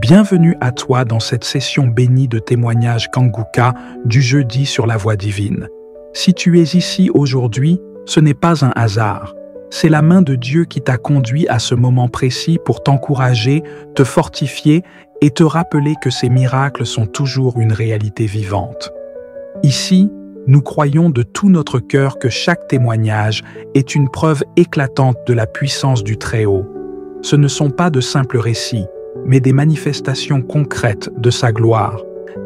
Bienvenue à toi dans cette session bénie de témoignages Kanguka du jeudi sur la voie divine. Si tu es ici aujourd'hui, ce n'est pas un hasard. C'est la main de Dieu qui t'a conduit à ce moment précis pour t'encourager, te fortifier et te rappeler que ces miracles sont toujours une réalité vivante. Ici, nous croyons de tout notre cœur que chaque témoignage est une preuve éclatante de la puissance du Très-Haut. Ce ne sont pas de simples récits, mais des manifestations concrètes de sa gloire,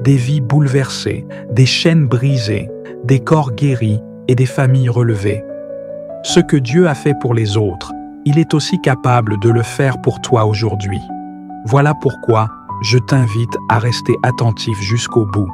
des vies bouleversées, des chaînes brisées, des corps guéris et des familles relevées. Ce que Dieu a fait pour les autres, il est aussi capable de le faire pour toi aujourd'hui. Voilà pourquoi je t'invite à rester attentif jusqu'au bout,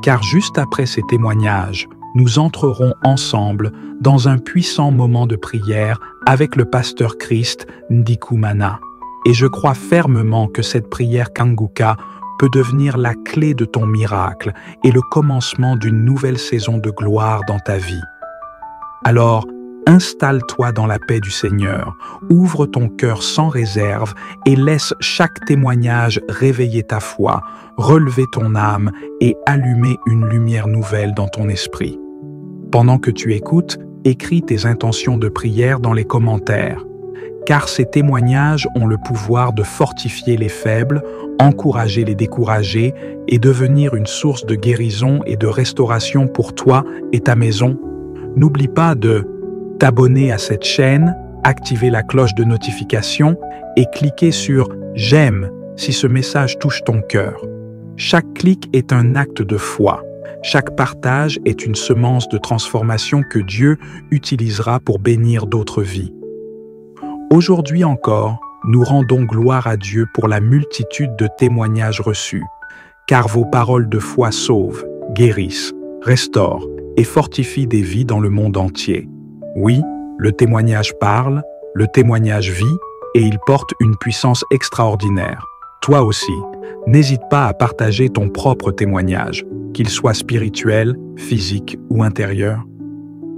car juste après ces témoignages, nous entrerons ensemble dans un puissant moment de prière avec le pasteur Christ Ndikumana. Et je crois fermement que cette prière Kanguka peut devenir la clé de ton miracle et le commencement d'une nouvelle saison de gloire dans ta vie. Alors, installe-toi dans la paix du Seigneur, ouvre ton cœur sans réserve et laisse chaque témoignage réveiller ta foi, relever ton âme et allumer une lumière nouvelle dans ton esprit. Pendant que tu écoutes, écris tes intentions de prière dans les commentaires, car ces témoignages ont le pouvoir de fortifier les faibles, encourager les découragés et devenir une source de guérison et de restauration pour toi et ta maison. N'oublie pas de t'abonner à cette chaîne, activer la cloche de notification et cliquer sur « J'aime » si ce message touche ton cœur. Chaque clic est un acte de foi. Chaque partage est une semence de transformation que Dieu utilisera pour bénir d'autres vies. Aujourd'hui encore, nous rendons gloire à Dieu pour la multitude de témoignages reçus, car vos paroles de foi sauvent, guérissent, restaurent et fortifient des vies dans le monde entier. Oui, le témoignage parle, le témoignage vit et il porte une puissance extraordinaire. Toi aussi, n'hésite pas à partager ton propre témoignage, qu'il soit spirituel, physique ou intérieur.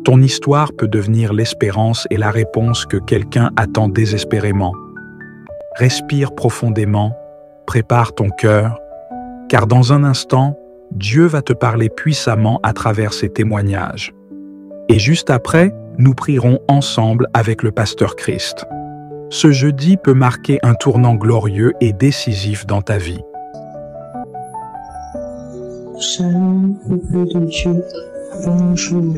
Ton histoire peut devenir l'espérance et la réponse que quelqu'un attend désespérément. Respire profondément, prépare ton cœur, car dans un instant, Dieu va te parler puissamment à travers ces témoignages. Et juste après, nous prierons ensemble avec le pasteur Christ. Ce jeudi peut marquer un tournant glorieux et décisif dans ta vie. Shalom, peuple de Dieu, bonjour.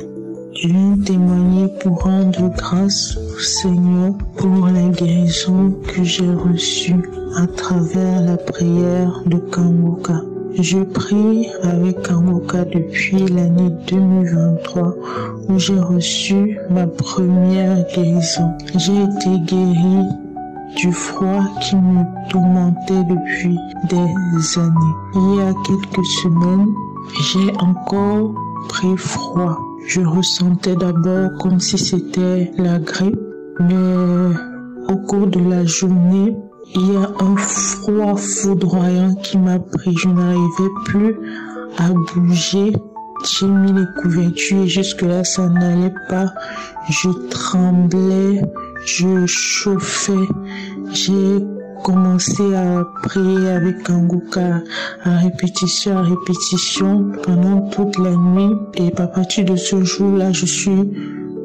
Je viens témoigner pour rendre grâce au Seigneur pour la guérison que j'ai reçue à travers la prière de Kanguka. Je prie avec Kanguka depuis l'année 2023 où j'ai reçu ma première guérison. J'ai été guérie du froid qui me tourmentait depuis des années. Il y a quelques semaines, j'ai encore pris froid. Je ressentais d'abord comme si c'était la grippe, mais au cours de la journée, il y a un froid foudroyant qui m'a pris. Je n'arrivais plus à bouger. J'ai mis les couvertures et jusque-là, ça n'allait pas. Je tremblais, je chauffais. J'ai commencé à prier avec Kanguka à répétition pendant toute la nuit. Et à partir de ce jour-là, je suis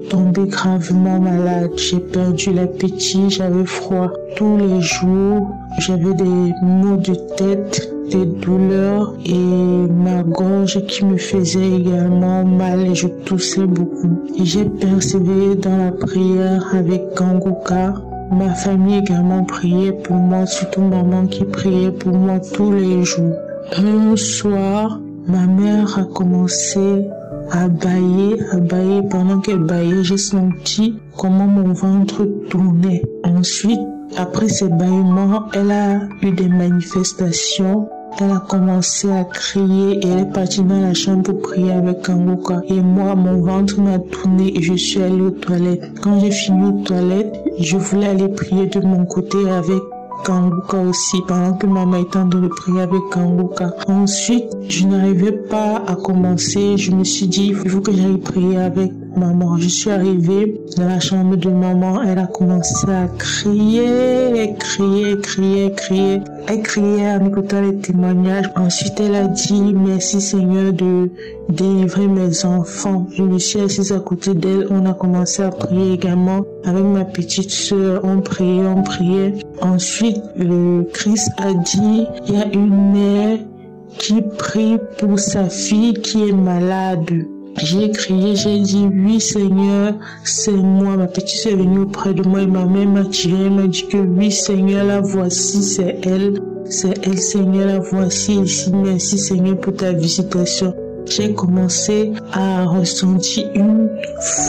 tombée gravement malade. J'ai perdu l'appétit, j'avais froid tous les jours. J'avais des maux de tête, des douleurs et ma gorge qui me faisait également mal et je toussais beaucoup. Et j'ai persévéré dans la prière avec Kanguka. Ma famille également priait pour moi, surtout maman qui priait pour moi tous les jours. Un soir, ma mère a commencé à bâiller. Pendant qu'elle bâillait, j'ai senti comment mon ventre tournait. Ensuite, après ces bâillements, elle a eu des manifestations. Elle a commencé à crier et elle est partie dans la chambre pour prier avec Kanguka. Et moi, mon ventre m'a tourné et je suis allée aux toilettes. Quand j'ai fini aux toilettes, je voulais aller prier de mon côté avec Kanguka aussi, pendant que maman était en train de prier avec Kanguka. Ensuite, je n'arrivais pas à commencer. Je me suis dit, il faut que j'aille prier avec maman. Je suis arrivée dans la chambre de maman. Elle a commencé à crier. Elle criait en écoutant les témoignages. Ensuite, elle a dit merci Seigneur de délivrer mes enfants. Je me suis assise à côté d'elle. On a commencé à prier également. Avec ma petite sœur, on priait. Ensuite, le Christ a dit, il y a une mère qui prie pour sa fille qui est malade. J'ai crié, j'ai dit, oui Seigneur, c'est moi. Ma petite soeur est venue auprès de moi et ma mère m'a tiré, elle m'a dit que oui Seigneur, la voici, c'est elle Seigneur, la voici ici. Merci Seigneur pour ta visitation. J'ai commencé à ressentir une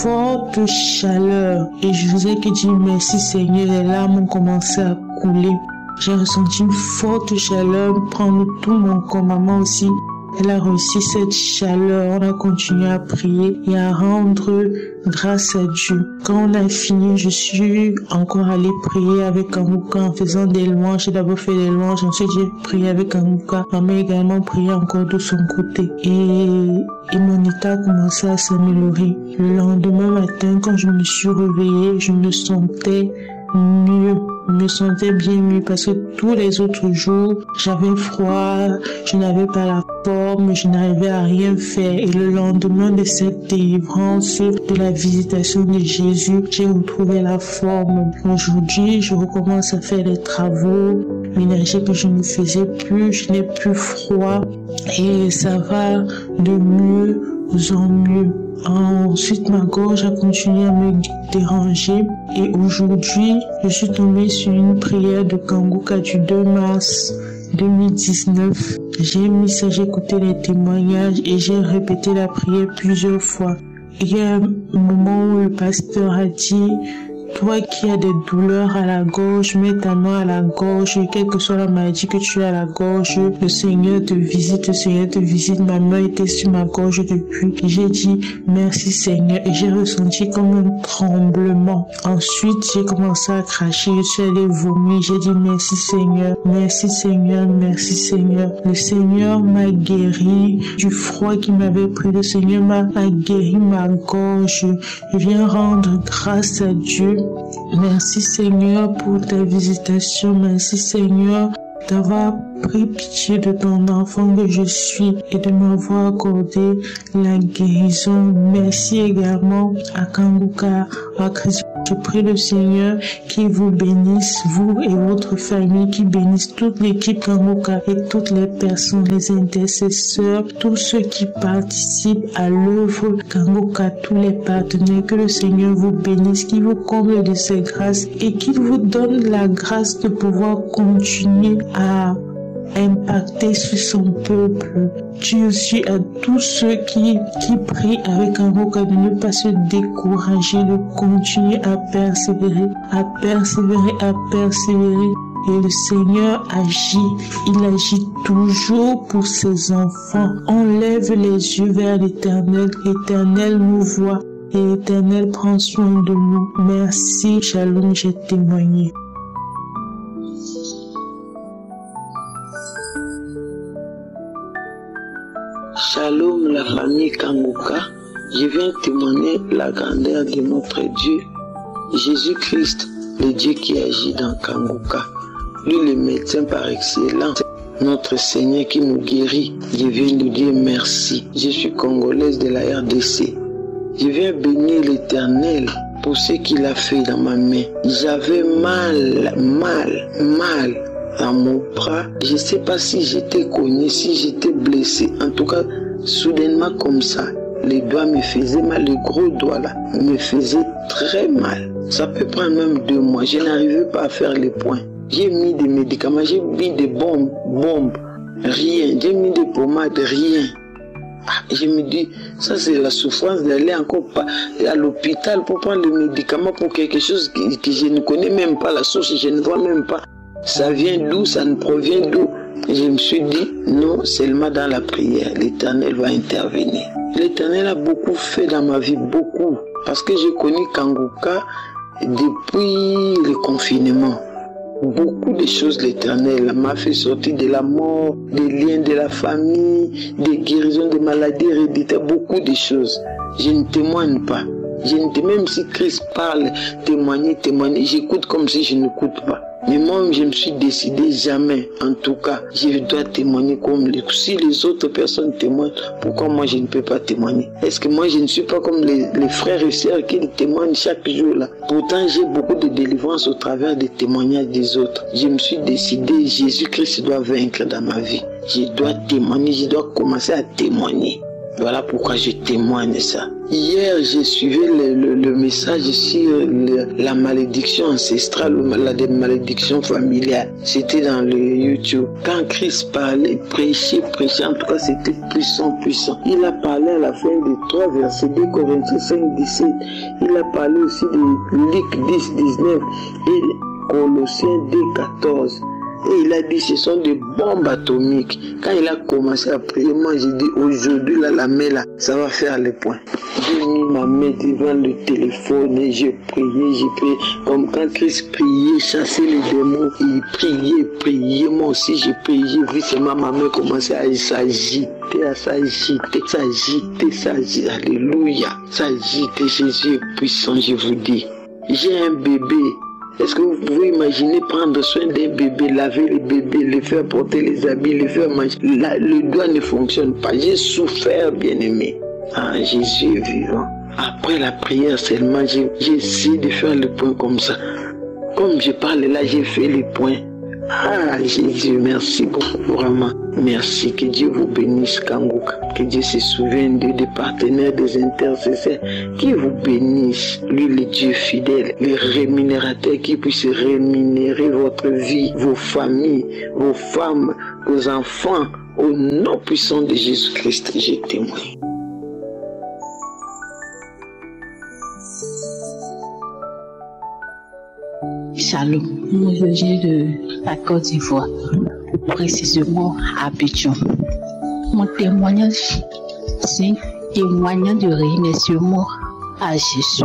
forte chaleur et je faisais que dire merci Seigneur, les larmes ont commencé à couler. J'ai ressenti une forte chaleur prendre tout mon corps, maman aussi. Elle a reçu cette chaleur, on a continué à prier et à rendre grâce à Dieu. Quand on a fini, je suis encore allée prier avec Kanguka en faisant des louanges. J'ai d'abord fait des louanges, ensuite j'ai prié avec Kanguka. Maman a également prié encore de son côté. Et mon état a commencé à s'améliorer. Le lendemain matin, quand je me suis réveillée, je me sentais mieux. Je me sentais bien mieux parce que tous les autres jours, j'avais froid, je n'avais pas la forme, je n'arrivais à rien faire. Et le lendemain de cette délivrance, de la visitation de Jésus, j'ai retrouvé la forme. Aujourd'hui, je recommence à faire les travaux, l'énergie que je ne faisais plus, je n'ai plus froid et ça va de mieux en mieux. Ensuite, ma gorge a continué à me déranger et aujourd'hui, je suis tombée sur une prière de Kanguka du 2 mars 2019. J'ai écouté les témoignages et j'ai répété la prière plusieurs fois. Il y a un moment où le pasteur a dit, toi qui as des douleurs à la gorge, mets ta main à la gorge, quelle que soit la maladie que tu as à la gorge, le Seigneur te visite, ma main était sur ma gorge depuis. J'ai dit merci Seigneur et j'ai ressenti comme un tremblement. Ensuite, j'ai commencé à cracher, je suis allée vomir, j'ai dit merci Seigneur, merci Seigneur, merci Seigneur. Le Seigneur m'a guéri du froid qui m'avait pris, le Seigneur m'a guéri ma gorge. Je viens rendre grâce à Dieu. Merci Seigneur pour ta visitation. Merci Seigneur d'avoir pris pitié de ton enfant que je suis et de m'avoir accordé la guérison. Merci également à Kanguka, à Christ. Je prie le Seigneur qui vous bénisse, vous et votre famille, qui bénisse toute l'équipe Kanguka et toutes les personnes, les intercesseurs, tous ceux qui participent à l'œuvre Kanguka, tous les partenaires. Que le Seigneur vous bénisse, qu'il vous comble de ses grâces et qu'il vous donne la grâce de pouvoir continuer à impacter sur son peuple. Dieu aussi à tous ceux qui prient avec un regard de ne pas se décourager, de continuer à persévérer. Et le Seigneur agit, il agit toujours pour ses enfants. On lève les yeux vers l'Éternel, l'Éternel nous voit et l'Éternel prend soin de nous. Merci, shalom, j'ai témoigné. Shalom la famille Kanguka, je viens témoigner la grandeur de notre Dieu, Jésus-Christ, le Dieu qui agit dans Kanguka. Lui le médecin par excellence, notre Seigneur qui nous guérit. Je viens nous dire merci. Je suis congolaise de la RDC. Je viens bénir l'Éternel pour ce qu'il a fait dans ma main. J'avais mal dans mon bras. Je ne sais pas si j'étais cogné, si j'étais blessé. En tout cas, soudainement comme ça, les doigts me faisaient mal, les gros doigts là me faisaient très mal. Ça peut prendre même 2 mois. Je n'arrivais pas à faire les points. J'ai mis des médicaments, j'ai mis des bombes, rien. J'ai mis des pommades, rien. Je me dis, ça c'est la souffrance d'aller encore pas à l'hôpital pour prendre les médicaments pour quelque chose que je ne connais même pas la source, je ne vois même pas. Ça vient d'où, ça ne provient d'où. Je me suis dit, non, seulement dans la prière, l'Éternel va intervenir. L'Éternel a beaucoup fait dans ma vie, beaucoup. Parce que j'ai connu Kanguka depuis le confinement. Beaucoup de choses, l'Éternel m'a fait sortir de la mort, des liens de la famille, des guérisons de maladies héréditaires, beaucoup de choses. Je ne témoigne pas. Même si Christ parle, témoigner, j'écoute comme si je n'écoute pas. Mais moi, je me suis décidé jamais, en tout cas, je dois témoigner comme si les autres personnes témoignent. Pourquoi moi je ne peux pas témoigner? Est-ce que moi je ne suis pas comme les frères et sœurs qui témoignent chaque jour là? Pourtant, j'ai beaucoup de délivrance au travers des témoignages des autres. Je me suis décidé, Jésus-Christ doit vaincre dans ma vie. Je dois témoigner, je dois commencer à témoigner. Voilà pourquoi je témoigne ça. Hier, j'ai suivi le message sur la malédiction ancestrale ou la malédiction familiale. C'était dans le YouTube. Quand Christ parlait, prêchait, en tout cas c'était puissant. Il a parlé à la fin des 3 versets, 2 Corinthiens 5, 17. Il a parlé aussi de Luc 10, 19 et Colossiens 2, 14. Et il a dit ce sont des bombes atomiques. Quand il a commencé à prier, moi j'ai dit aujourd'hui là, la main là, ça va faire le point. J'ai mis ma main devant le téléphone et j'ai prié. Comme quand Christ priait, chassait les démons, il priait. Moi aussi j'ai prié, j'ai vu seulement ma main commencer à s'agiter. Alléluia. S'agiter, Jésus est puissant, je vous dis. J'ai un bébé. Est-ce que vous pouvez imaginer prendre soin d'un bébé, laver le bébé, le faire porter les habits, le faire manger? Le doigt ne fonctionne pas. J'ai souffert, bien-aimé. Ah, Jésus est vivant. Après la prière seulement, j'ai essayé de faire le point comme ça. Comme je parle là, j'ai fait le point. Ah, Jésus, merci beaucoup, vraiment. Merci, que Dieu vous bénisse, Kanguka. Que Dieu se souvienne des partenaires, des intercesseurs, qui vous bénisse. Lui, le Dieu fidèle, le rémunérateur qui puisse rémunérer votre vie, vos familles, vos femmes, vos enfants. Au nom puissant de Jésus-Christ, je témoigne. Shalom, moi je viens de la Côte d'Ivoire, précisément à Abidjan. Mon témoignage, c'est un témoignage de remerciement à Jésus.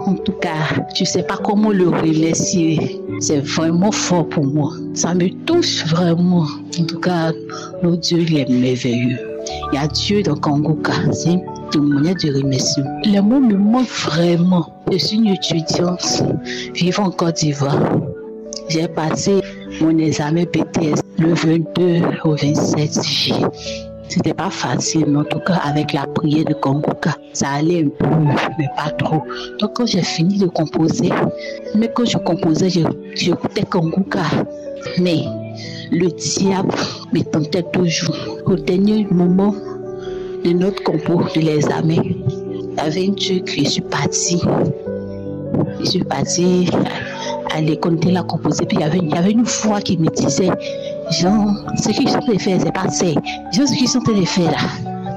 En tout cas, je ne sais pas comment le remercier. C'est vraiment fort pour moi. Ça me touche vraiment. En tout cas, notre Dieu, il est merveilleux. Il y a Dieu dans Kanguka. C'est un témoignage de remerciement. Les mots me manquent vraiment. Je suis une étudiante vivant en Côte d'Ivoire. J'ai passé mon examen BTS le 22 au 27 juillet. C'était pas facile, mais en tout cas, avec la prière de Kanguka, ça allait un peu, mais pas trop. Donc, quand j'ai fini de composer, mais quand je composais, j'écoutais Kanguka. Mais le diable me tentait toujours. Au dernier moment de notre compo de l'examen, il y avait un truc, je suis partie à l'école de la composer, puis il y avait une voix qui me disait, genre, ce qu'ils sont en train de faire, c'est pas ça. Genre, ce qu'ils sont en train de faire là,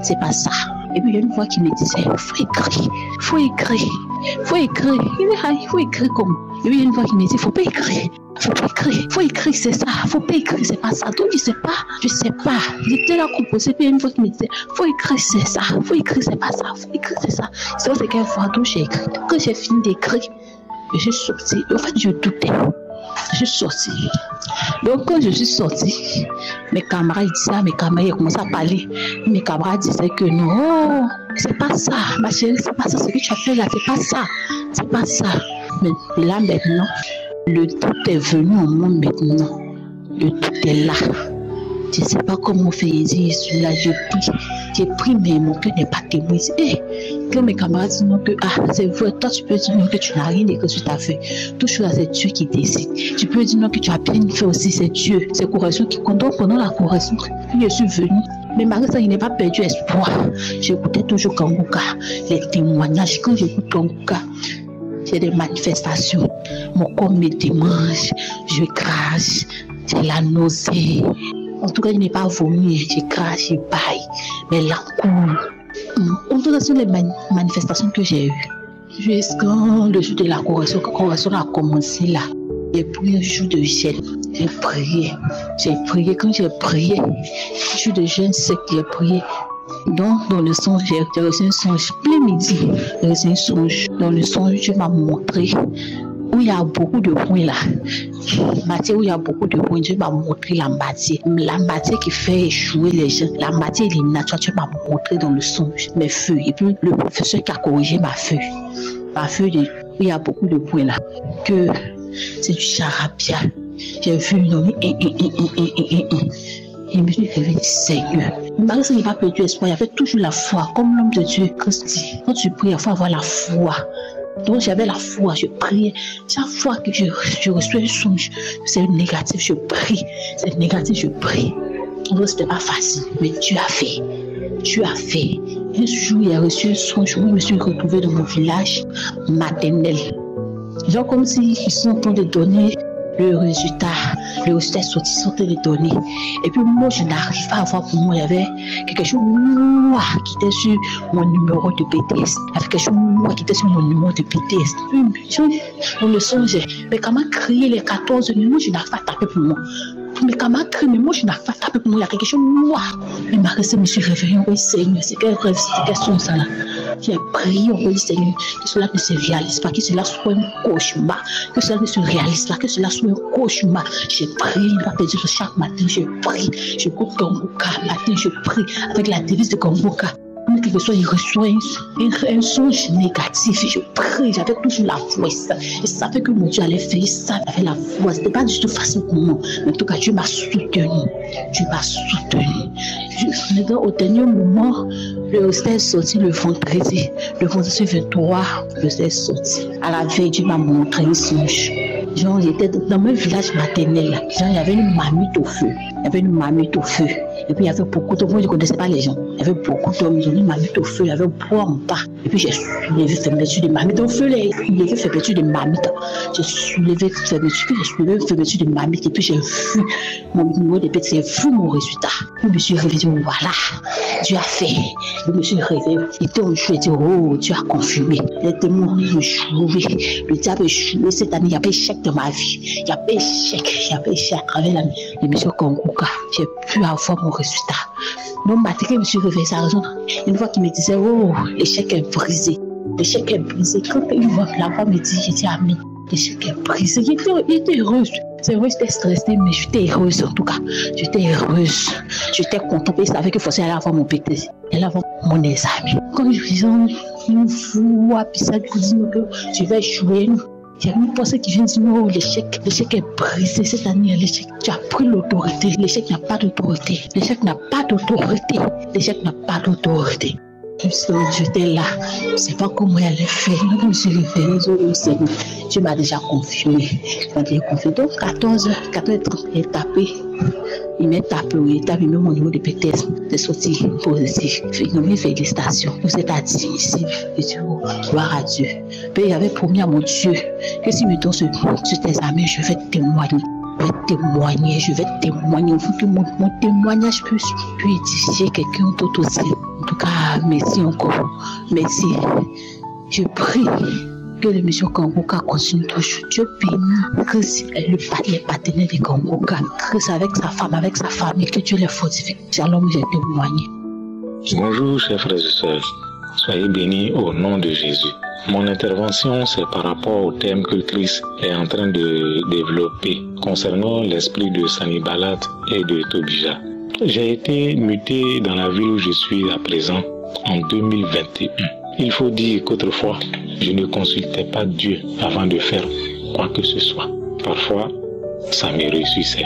c'est pas ça. Et puis il y a une voix qui me disait, faut écrire. Comme. Et puis il y a une voix qui me dit, faut écrire, c'est ça, faut pas écrire, c'est pas ça. Donc je sais pas. J'étais là composé, puis il y a une voix qui me disait, faut écrire, c'est ça, faut écrire, c'est pas ça, faut écrire, c'est ça. C'est quelle fois, donc j'ai écrit. Quand j'ai fini d'écrire, je suis sortie. En fait, je doutais. Je suis sortie. Donc, quand je suis sortie, mes camarades disaient, mes camarades commençaient à parler. Mes camarades disaient que non, c'est pas ça, ma chérie, c'est pas ça, ce que tu as fait là, c'est pas ça. Mais là, maintenant, le doute est venu en moi maintenant. Le doute est là. Je ne sais pas comment faire ici, là, j'ai pris, mais mon cœur n'est pas témoin. Quand mes camarades disent non, que c'est vrai, toi tu peux dire non, que tu n'as rien dit que tu t'as fait. Tout ça, c'est Dieu qui décide. Tu peux dire non, que tu as bien fait aussi, c'est Dieu. C'est correction qui compte. Donc pendant la correction, je suis venue. Mais malgré ça, il n'est pas perdu espoir. J'écoutais toujours Kanguka, les témoignages. Quand j'écoute Kanguka, j'ai des manifestations. Mon corps me démange, je crache, j'ai la nausée. En tout cas, je n'ai pas vomi, je crache, je baille, mais là coule. En tout cas, ce sont les manifestations que j'ai eues. Jusqu'au le jour de la correction, quand la correction a commencé là, j'ai pris un jour de jeûne, j'ai prié. Quand j'ai prié, jour de jeûne sec, j'ai prié. Donc, dans le songe, j'ai reçu un songe plein midi. J'ai reçu un songe. Dans le songe, Dieu m'a montré où où il y a beaucoup de bruit là. Matière où il y a beaucoup de bruit, Dieu m'a montré la matière qui fait échouer les gens, la matière éliminatoire, Dieu m'a montré dans le songe, mes feuilles. Et puis le professeur qui a corrigé ma feuille où il y a beaucoup de bruit là, que c'est du charabia. J'ai vu une homme, et je me suis réveillé, Seigneur. Malgré ça, il n'a pas perdu espoir, il y avait toujours la foi, comme l'homme de Dieu, Christ dit. Quand tu pries, il faut avoir la foi. Donc j'avais la foi, je priais. Chaque fois que je reçois un songe, c'est négatif, je prie. C'est négatif, je prie. Donc c'était pas facile, mais Dieu a fait. Dieu a fait. Un jour, il a reçu un songe où je me suis retrouvée dans mon village maternel. Genre comme s'ils sont en train de donner le résultat est sorti, ils sont en train de donner. Et puis moi, je n'arrive pas à voir pour moi, il y avait quelque chose qui était sur mon numéro de BTS. Il y avait quelque chose qui était sur mon numéro de BTS. On le songeait. Mais comment crier les 14 numéros, je n'arrive pas à taper pour moi. Mais comment crier, mais moi, je n'arrive pas à taper pour moi. Il y a quelque chose Il m'a resté, je me suis réveillée, oui, Seigneur, c'est quel rêve, c'est quelle chose ça là. J'ai prié, oui, Seigneur, que cela ne se réalise pas, que cela soit un cauchemar, que cela ne se réalise pas, que cela soit un cauchemar. J'ai prié, il va te dire chaque matin, je prie, je cours Gangouka, matin, je prie, avec la devise de Gangouka. Mais quelque chose, il reçoit un songe négatif, je prie, j'avais toujours la foi, je savais que mon Dieu allait faire ça, j'avais la foi, c'était pas du tout facile pour moi, mais en tout cas, Dieu m'a soutenu, au dernier moment, le résultat est sorti le vendredi 23, le résultat est sorti. À la veille, Dieu m'a montré un songe. Genre, j'étais dans mon village maternel, genre, il y avait une marmite au feu. Et puis il y avait beaucoup d'hommes, moi je ne connaissais pas les gens. Il y avait beaucoup d'hommes, ils ont mis ma marmite au feu, il y avait bois en bas. Et puis j'ai soulevé fermeture de marmite au feu, il y avait fermeture de marmite. J'ai soulevé fermeture de marmite, et puis j'ai vu mon numéro de bête, j'ai vu mon résultat. Je me suis réveillée, voilà, Dieu a fait. Je me suis réveillée, et donc je lui ai dit, oh, Dieu a confirmé. Les démons ont échoué, le diable a échoué. Cette année, il y avait échec dans ma vie. Il y avait échec à travers l'émission Gangouka. J'ai pu avoir mon résultat. Donc, matin, je me suis réveillée, ça raison. Une fois qu'il me disait, oh, l'échec est brisé. L'échec est brisé. Quand une fois que la femme me dit, j'ai dit, Ami, l'échec est brisé. J'étais heureuse. C'est vrai, j'étais stressée, mais j'étais heureuse en tout cas. J'étais heureuse. J'étais contente. Je savais qu'il fallait aller avoir mon PT. Elle avoir mon examen. Quand je disais, une fois, puis ça, je dis que je vais échouer. Il y a une personne qui vient dire non, l'échec est brisé cette année, l'échec, tu as pris l'autorité, l'échec n'a pas d'autorité, l'échec n'a pas d'autorité, l'échec n'a pas d'autorité. J'étais là, je ne sais pas comment elle allait faire, je me suis réveillée, Dieu m'a déjà confirmé. Donc 14h30, il m'a tapé, il met mon numéro de BTS, c'est sorti positif. Il m'a mis félicitations, vous êtes admissible. Je dis, oh, gloire à Dieu. Puis il avait promis à mon Dieu que s'il me donne cet examen, je vais témoigner. Je vais témoigner. Il faut que mon témoignage puisse édifier quelqu'un d'autre aussi. En tout cas, merci encore. Merci. Je prie que l'émission Gangouka continue toujours. Dieu bénit Chris, les partenaires de Gangouka. Chris avec sa femme, avec sa famille, que Dieu les fortifie. Shalom, j'ai témoigné. Bonjour, chers frères et sœurs. Soyez bénis au nom de Jésus. Mon intervention, c'est par rapport au thème que Christ est en train de développer concernant l'esprit de Sanballat et de Tobija. J'ai été muté dans la ville où je suis à présent en 2021. Il faut dire qu'autrefois, je ne consultais pas Dieu avant de faire quoi que ce soit. Parfois, ça me réussissait,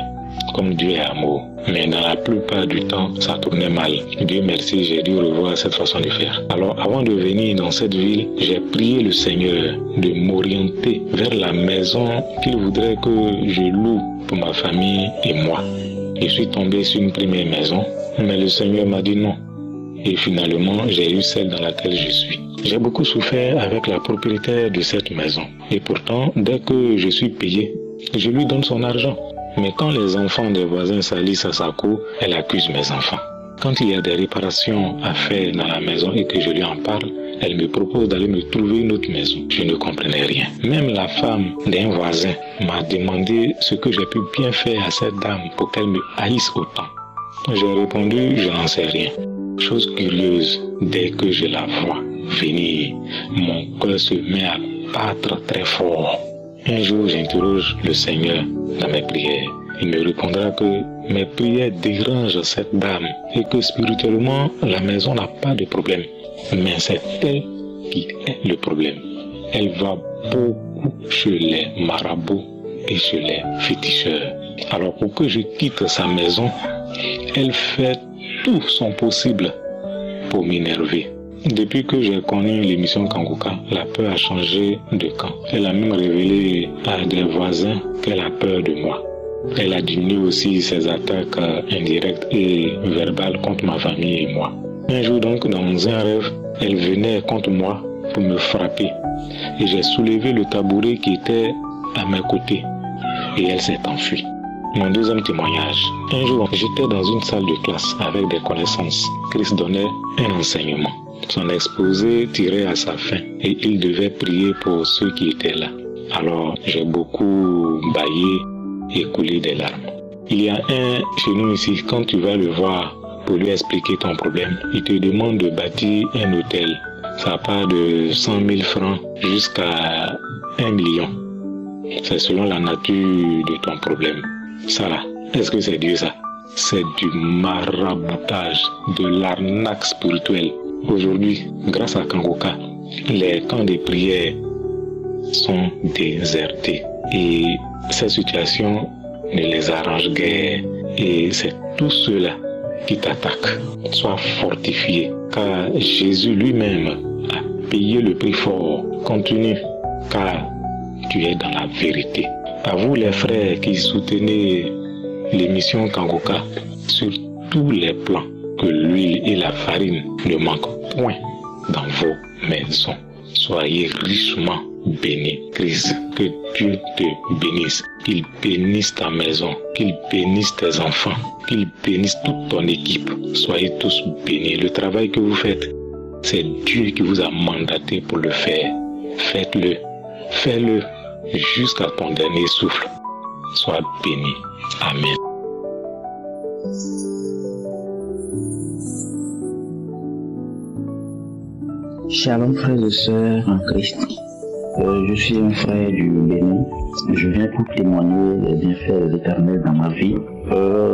comme Dieu est amour. Mais dans la plupart du temps, ça tournait mal. Dieu merci, j'ai dû revoir cette façon de faire. Alors, avant de venir dans cette ville, j'ai prié le Seigneur de m'orienter vers la maison qu'il voudrait que je loue pour ma famille et moi. Je suis tombé sur une première maison, mais le Seigneur m'a dit non. Et finalement, j'ai eu celle dans laquelle je suis. J'ai beaucoup souffert avec la propriétaire de cette maison. Et pourtant, dès que je suis payé, je lui donne son argent. Mais quand les enfants des voisins salissent à sa cour, elle accuse mes enfants. Quand il y a des réparations à faire dans la maison et que je lui en parle, elle me propose d'aller me trouver une autre maison. Je ne comprenais rien. Même la femme d'un voisin m'a demandé ce que j'ai pu bien faire à cette dame pour qu'elle me haïsse autant. J'ai répondu, je n'en sais rien. Chose curieuse, dès que je la vois venir, mon cœur se met à battre très fort. Un jour, j'interroge le Seigneur dans mes prières. Il me répondra que mes prières dérangent cette dame et que spirituellement, la maison n'a pas de problème. Mais c'est elle qui est le problème. Elle va beaucoup chez les marabouts et chez les féticheurs. Alors pour que je quitte sa maison, elle fait tout son possible pour m'énerver. Depuis que j'ai connu l'émission Kanguka, la peur a changé de camp. Elle a même révélé à des voisins qu'elle a peur de moi. Elle a diminué aussi ses attaques indirectes et verbales contre ma famille et moi. Un jour donc, dans un rêve, elle venait contre moi pour me frapper. Et j'ai soulevé le tabouret qui était à mes côtés. Et elle s'est enfuie. Mon deuxième témoignage. Un jour, j'étais dans une salle de classe avec des connaissances. Christ donnait un enseignement. Son exposé tirait à sa fin et il devait prier pour ceux qui étaient là. Alors, j'ai beaucoup bâillé et coulé des larmes. Il y a un chez nous ici, quand tu vas le voir pour lui expliquer ton problème, il te demande de bâtir un hôtel. Ça part de 100 000 francs jusqu'à 1 million. C'est selon la nature de ton problème. Ça là, est-ce que c'est Dieu ça? C'est du maraboutage, de l'arnaque spirituelle. Aujourd'hui, grâce à Kanguka, les camps de prière sont désertés. Et cette situation ne les arrange guère. Et c'est tous ceux-là qui t'attaquent. Sois fortifié, car Jésus lui-même a payé le prix fort. Continue, car tu es dans la vérité. À vous les frères qui soutenez l'émission Kanguka, sur tous les plans, que l'huile et la farine ne manquent point dans vos maisons. Soyez richement bénis. Christ, que Dieu te bénisse. Qu'il bénisse ta maison, qu'il bénisse tes enfants, qu'il bénisse toute ton équipe. Soyez tous bénis. Le travail que vous faites, c'est Dieu qui vous a mandaté pour le faire. Faites-le. Fais-le jusqu'à ton dernier souffle. Sois béni. Amen. Shalom frères et sœurs en Christ. Je suis un frère du Bénin. Je viens pour témoigner des bienfaits de l'Éternel dans ma vie.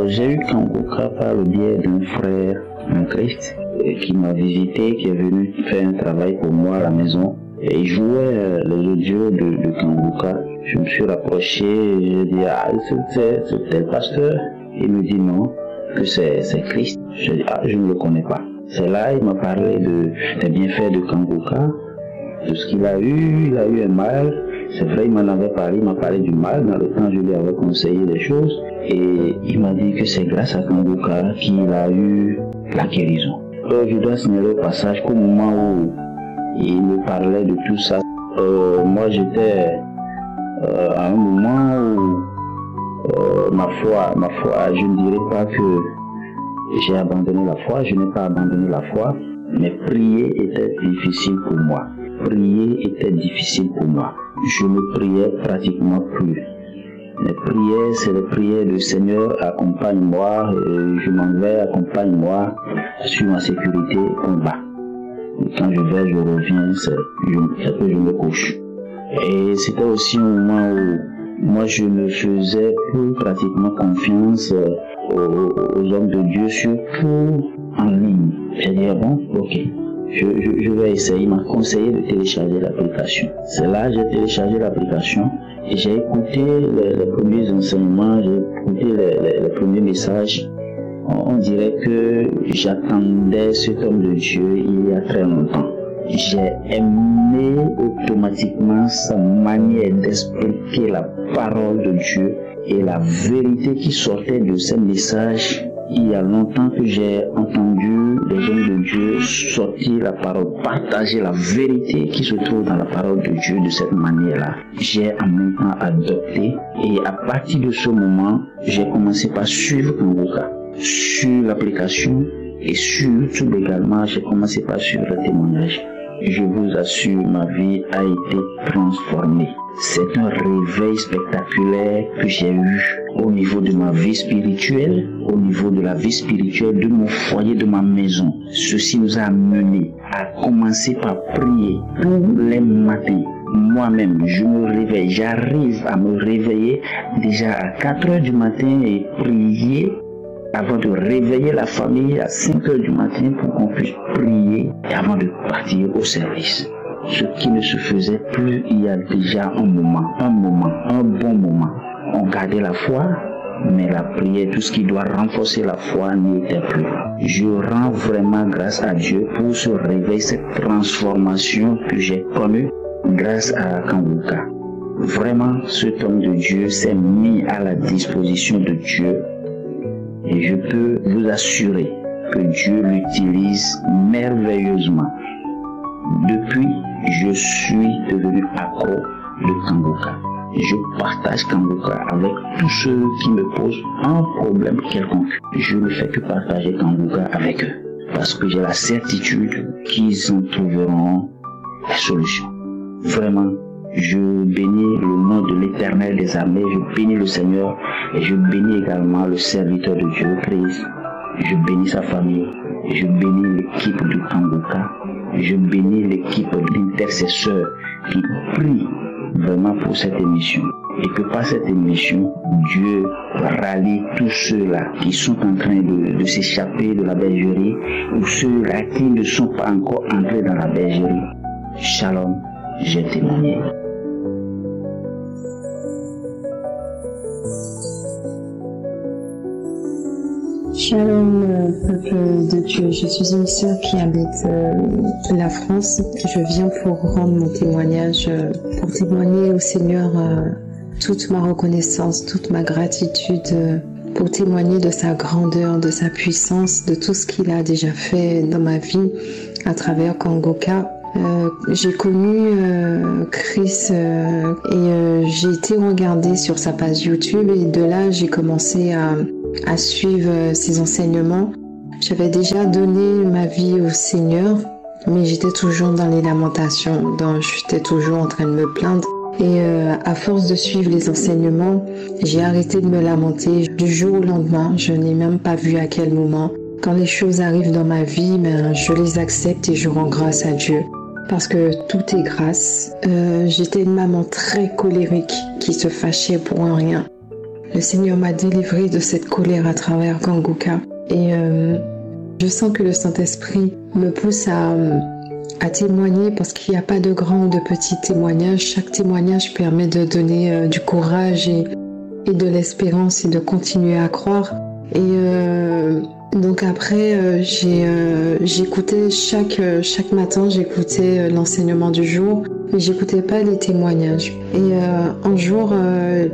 J'ai eu Kanguka par le biais d'un frère en Christ qui m'a visité, qui est venu faire un travail pour moi à la maison. Et il jouait les audios de Kanguka. Je me suis rapproché et j'ai dit c'est le pasteur. Il me dit non, que c'est Christ. Je dis je ne le connais pas. C'est là il m'a parlé des bienfaits de Kanguka, de ce qu'il a eu. Il a eu un mal. C'est vrai, il m'en avait parlé, il m'a parlé du mal. Dans le temps, je lui avais conseillé des choses. Et il m'a dit que c'est grâce à Kanguka qu'il a eu la guérison. Je dois signaler au passage qu'au moment où il me parlait de tout ça, moi j'étais à un moment où ma foi, je ne dirais pas que j'ai abandonné la foi, je n'ai pas abandonné la foi, mais prier était difficile pour moi. Prier était difficile pour moi. Je ne priais pratiquement plus. Mes prières, c'est les prières du Seigneur, accompagne-moi, je m'en vais, accompagne-moi, sur ma sécurité, combat. Et quand je vais, je reviens, c'est que je me couche. Et c'était aussi un moment où moi je ne faisais plus pratiquement confiance aux hommes de Dieu, surtout en ligne. J'ai dit, bon, ok, je vais essayer. Il m'a conseillé de télécharger l'application. C'est là que j'ai téléchargé l'application et j'ai écouté les premiers enseignements, j'ai écouté les premiers messages. On dirait que j'attendais cet homme de Dieu il y a très longtemps. J'ai aimé automatiquement sa manière d'expliquer la parole de Dieu et la vérité qui sortait de ces messages. Il y a longtemps que j'ai entendu les hommes de Dieu sortir la parole, partager la vérité qui se trouve dans la parole de Dieu de cette manière-là. J'ai en même temps adopté et à partir de ce moment, j'ai commencé par suivre Kanguka sur l'application et sur YouTube également. J'ai commencé par suivre le témoignage. Je vous assure, ma vie a été transformée. C'est un réveil spectaculaire que j'ai eu au niveau de ma vie spirituelle, au niveau de la vie spirituelle de mon foyer, de ma maison. Ceci nous a amené à commencer par prier tous les matins, moi-même, je me réveille, j'arrive à me réveiller déjà à 4 heures du matin et prier avant de réveiller la famille à 5 heures du matin pour qu'on puisse prier avant de partir au service. Ce qui ne se faisait plus il y a déjà un bon moment. On gardait la foi, mais la prière, tout ce qui doit renforcer la foi n'y était plus. Je rends vraiment grâce à Dieu pour ce réveil, cette transformation que j'ai connue grâce à Kanguka. Vraiment, cet homme de Dieu s'est mis à la disposition de Dieu et je peux vous assurer que Dieu l'utilise merveilleusement. Depuis, je suis devenu accro de Kanguka. Je partage Kanguka avec tous ceux qui me posent un problème quelconque. Je ne fais que partager Kanguka avec eux parce que j'ai la certitude qu'ils en trouveront la solution. Vraiment, je bénis le nom de l'Éternel des armées, je bénis le Seigneur et je bénis également le serviteur de Dieu, Christ. Je bénis sa famille, je bénis l'équipe de Kanguka, je bénis l'équipe d'intercesseurs qui prient vraiment pour cette émission. Et que par cette émission, Dieu rallie tous ceux-là qui sont en train de s'échapper de la bergerie ou ceux-là qui ne sont pas encore entrés dans la bergerie. Shalom, j'ai témoigné. Shalom, peuple de Dieu. Je suis une sœur qui habite la France. Je viens pour rendre mon témoignage, pour témoigner au Seigneur toute ma reconnaissance, toute ma gratitude, pour témoigner de sa grandeur, de sa puissance, de tout ce qu'il a déjà fait dans ma vie à travers Kanguka. J'ai connu Chris et j'ai été regardée sur sa page YouTube et de là j'ai commencé à suivre ses enseignements. J'avais déjà donné ma vie au Seigneur, mais j'étais toujours dans les lamentations, j'étais toujours en train de me plaindre. Et à force de suivre les enseignements, j'ai arrêté de me lamenter du jour au lendemain. Je n'ai même pas vu à quel moment. Quand les choses arrivent dans ma vie, je les accepte et je rends grâce à Dieu. Parce que tout est grâce. J'étais une maman très colérique qui se fâchait pour un rien. Le Seigneur m'a délivrée de cette colère à travers Kanguka. Et je sens que le Saint-Esprit me pousse à témoigner parce qu'il n'y a pas de grand ou de petit témoignage. Chaque témoignage permet de donner du courage et de l'espérance et de continuer à croire. Et donc après, j'écoutais chaque matin, j'écoutais l'enseignement du jour, mais j'écoutais pas les témoignages. Et un jour,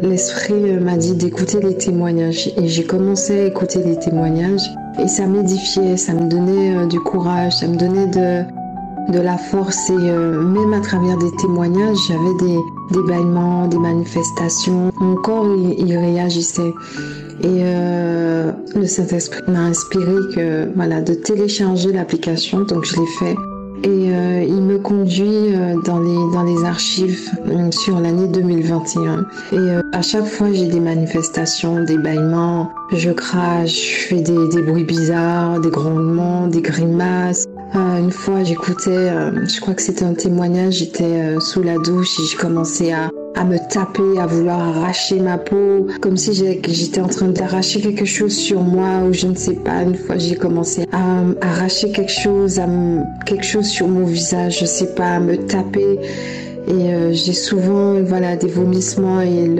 l'Esprit m'a dit d'écouter les témoignages. Et j'ai commencé à écouter les témoignages. Et ça m'édifiait, ça me donnait du courage, ça me donnait de la force. Et même à travers des témoignages, j'avais des bâillements, des manifestations. Mon corps, il réagissait. Et le Saint-Esprit m'a inspiré de télécharger l'application, donc je l'ai fait. Et il me conduit dans les archives sur l'année 2021. Et à chaque fois, j'ai des manifestations, des bâillements, je crache, je fais des bruits bizarres, des grondements, des grimaces. Une fois, j'écoutais, je crois que c'était un témoignage, j'étais sous la douche et j'ai commencé à me taper, à vouloir arracher ma peau, comme si j'étais en train d'arracher quelque chose sur moi ou je ne sais pas. Une fois, j'ai commencé à arracher quelque chose sur mon visage, je sais pas, à me taper. Et j'ai souvent des vomissements et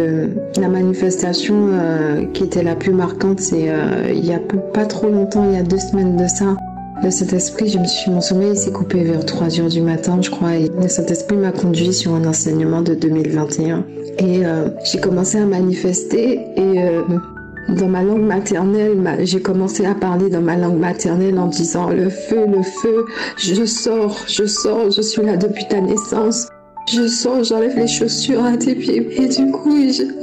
la manifestation qui était la plus marquante, c'est il y a pas trop longtemps, il y a 2 semaines de ça. Le Saint-Esprit, mon sommeil s'est coupé vers 3 heures du matin, je crois, et le Saint-Esprit m'a conduit sur un enseignement de 2021. Et j'ai commencé à manifester et dans ma langue maternelle, j'ai commencé à parler dans ma langue maternelle en disant le feu, je sors, je suis là depuis ta naissance. Je sors, j'enlève les chaussures à tes pieds. Et du coup,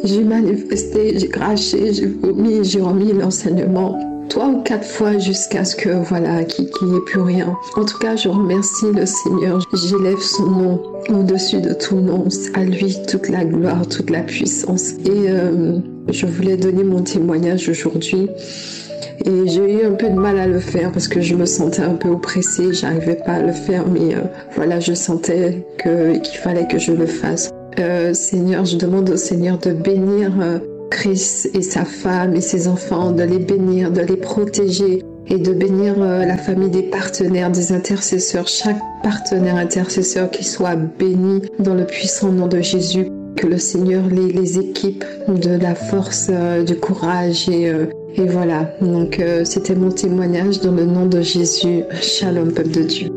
j'ai manifesté, j'ai craché, j'ai vomi, j'ai remis l'enseignement 3 ou 4 fois jusqu'à ce que, qu'il n'y ait plus rien. En tout cas, je remercie le Seigneur. J'élève son nom au-dessus de tout nom. À lui, toute la gloire, toute la puissance. Et je voulais donner mon témoignage aujourd'hui. Et j'ai eu un peu de mal à le faire parce que je me sentais un peu oppressée, j'arrivais pas à le faire, mais voilà, je sentais qu'il fallait que je le fasse. Seigneur, je demande au Seigneur de bénir Chris et sa femme et ses enfants, de les bénir, de les protéger et de bénir la famille des partenaires, des intercesseurs, chaque partenaire intercesseur qui soit béni dans le puissant nom de Jésus. Que le Seigneur les équipe de la force, du courage et voilà. Donc c'était mon témoignage dans le nom de Jésus. Shalom, peuple de Dieu.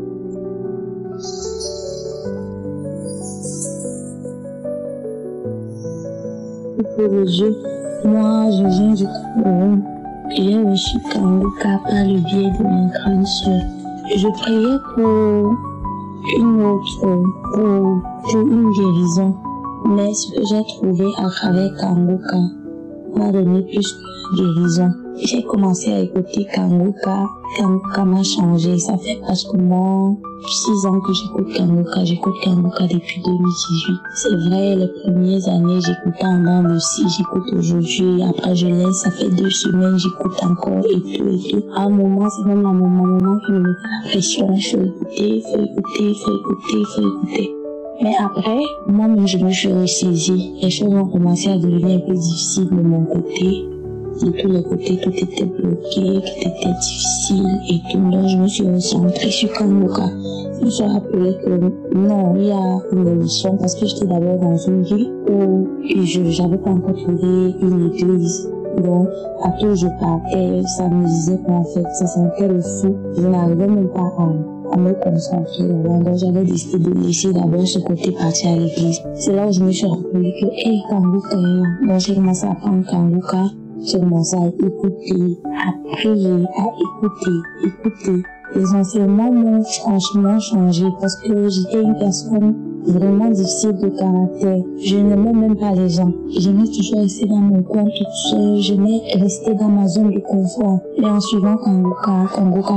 Peuple de Dieu, moi je viens du Cameroun. J'ai reçu Kanguka par le biais de ma grande soeur. Je priais pour une guérison. Mais ce que j'ai trouvé à travers Kanguka m'a donné plus que guérison. J'ai commencé à écouter Kanguka. Kanguka m'a changé. Ça fait pratiquement 6 ans que j'écoute Kanguka. J'écoute Kanguka depuis 2018. C'est vrai, les premières années, j'écoutais en dents de scie, j'écoute aujourd'hui. Après, je laisse, ça fait 2 semaines, j'écoute encore et tout. À un moment, c'est même à mon moment qui me mettait la pression. Faut écouter. Mais après, moi-même, je me suis ressaisie. Les choses ont commencé à devenir un peu difficiles de mon côté. De tous les côtés, tout était bloqué, tout était difficile et tout. Donc, je me suis recentrée sur Kanguka. Je me suis rappelé que non, il y a une émission parce que j'étais d'abord dans une ville où je n'avais pas encore trouvé une église. Donc, à tout je partais, ça me disait qu'en fait, ça sentait le fou. Je n'arrivais même pas à me concentrer. Donc, j'avais décidé de laisser d'abord ce côté partir à l'église. C'est là où je me suis rappelé que, Kanguka est là. Donc, j'ai commencé à prendre Kanguka. J'ai commencé à écouter, à prier, à écouter. Les enseignements m'ont franchement changé parce que j'étais une personne vraiment difficile de caractère. Je n'aimais même pas les gens. J'aimais toujours rester dans mon coin toute seule. J'aimais rester dans ma zone de confort. Mais en suivant Kanguka a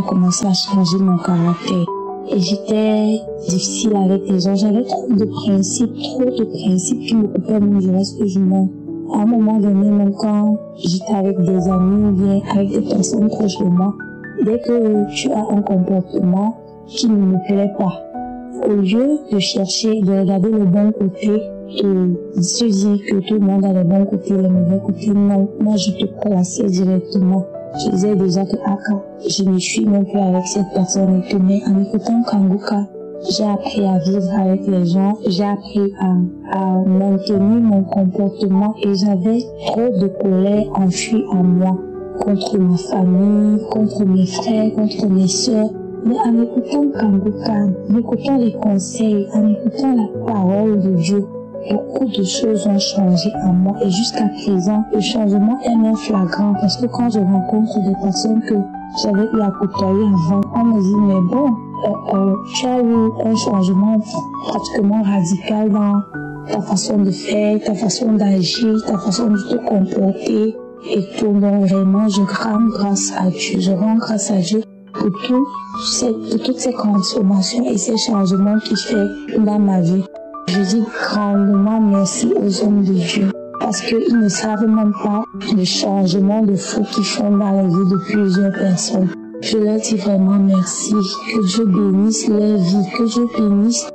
commencé à changer mon caractère. Et j'étais difficile avec les gens. J'avais trop de principes qui me coupaient du reste du monde. À un moment donné, même quand j'étais avec des amis ou bien avec des personnes proches de moi, dès que tu as un comportement qui ne me plaît pas, au lieu de chercher, de regarder le bon côté et se dire que tout le monde a le bon côté, le mauvais côté, non, moi je te plaçais directement. Je disais déjà que je ne suis même plus avec cette personne et tout, mais en écoutant Kanguka, j'ai appris à vivre avec les gens, j'ai appris à maintenir mon comportement et j'avais trop de colère enfuie en moi contre ma famille, contre mes frères, contre mes soeurs. Mais en écoutant Kanguka, en écoutant les conseils, en écoutant la parole de Dieu, beaucoup de choses ont changé en moi et jusqu'à présent, le changement est même flagrant parce que quand je rencontre des personnes que j'avais eu à côtoyer avant, on me dit mais bon, tu as eu un changement pratiquement radical dans ta façon de faire, ta façon d'agir, ta façon de te comporter et tout. Donc vraiment, je rends grâce à Dieu. Je rends grâce à Dieu pour toutes ces transformations et ces changements qu'il fait dans ma vie. Je dis grandement merci aux hommes de Dieu parce qu'ils ne savent même pas le changement de fou qu'ils font dans la vie de plusieurs personnes. Je leur dis vraiment merci, que Dieu bénisse leur vie, que Dieu bénisse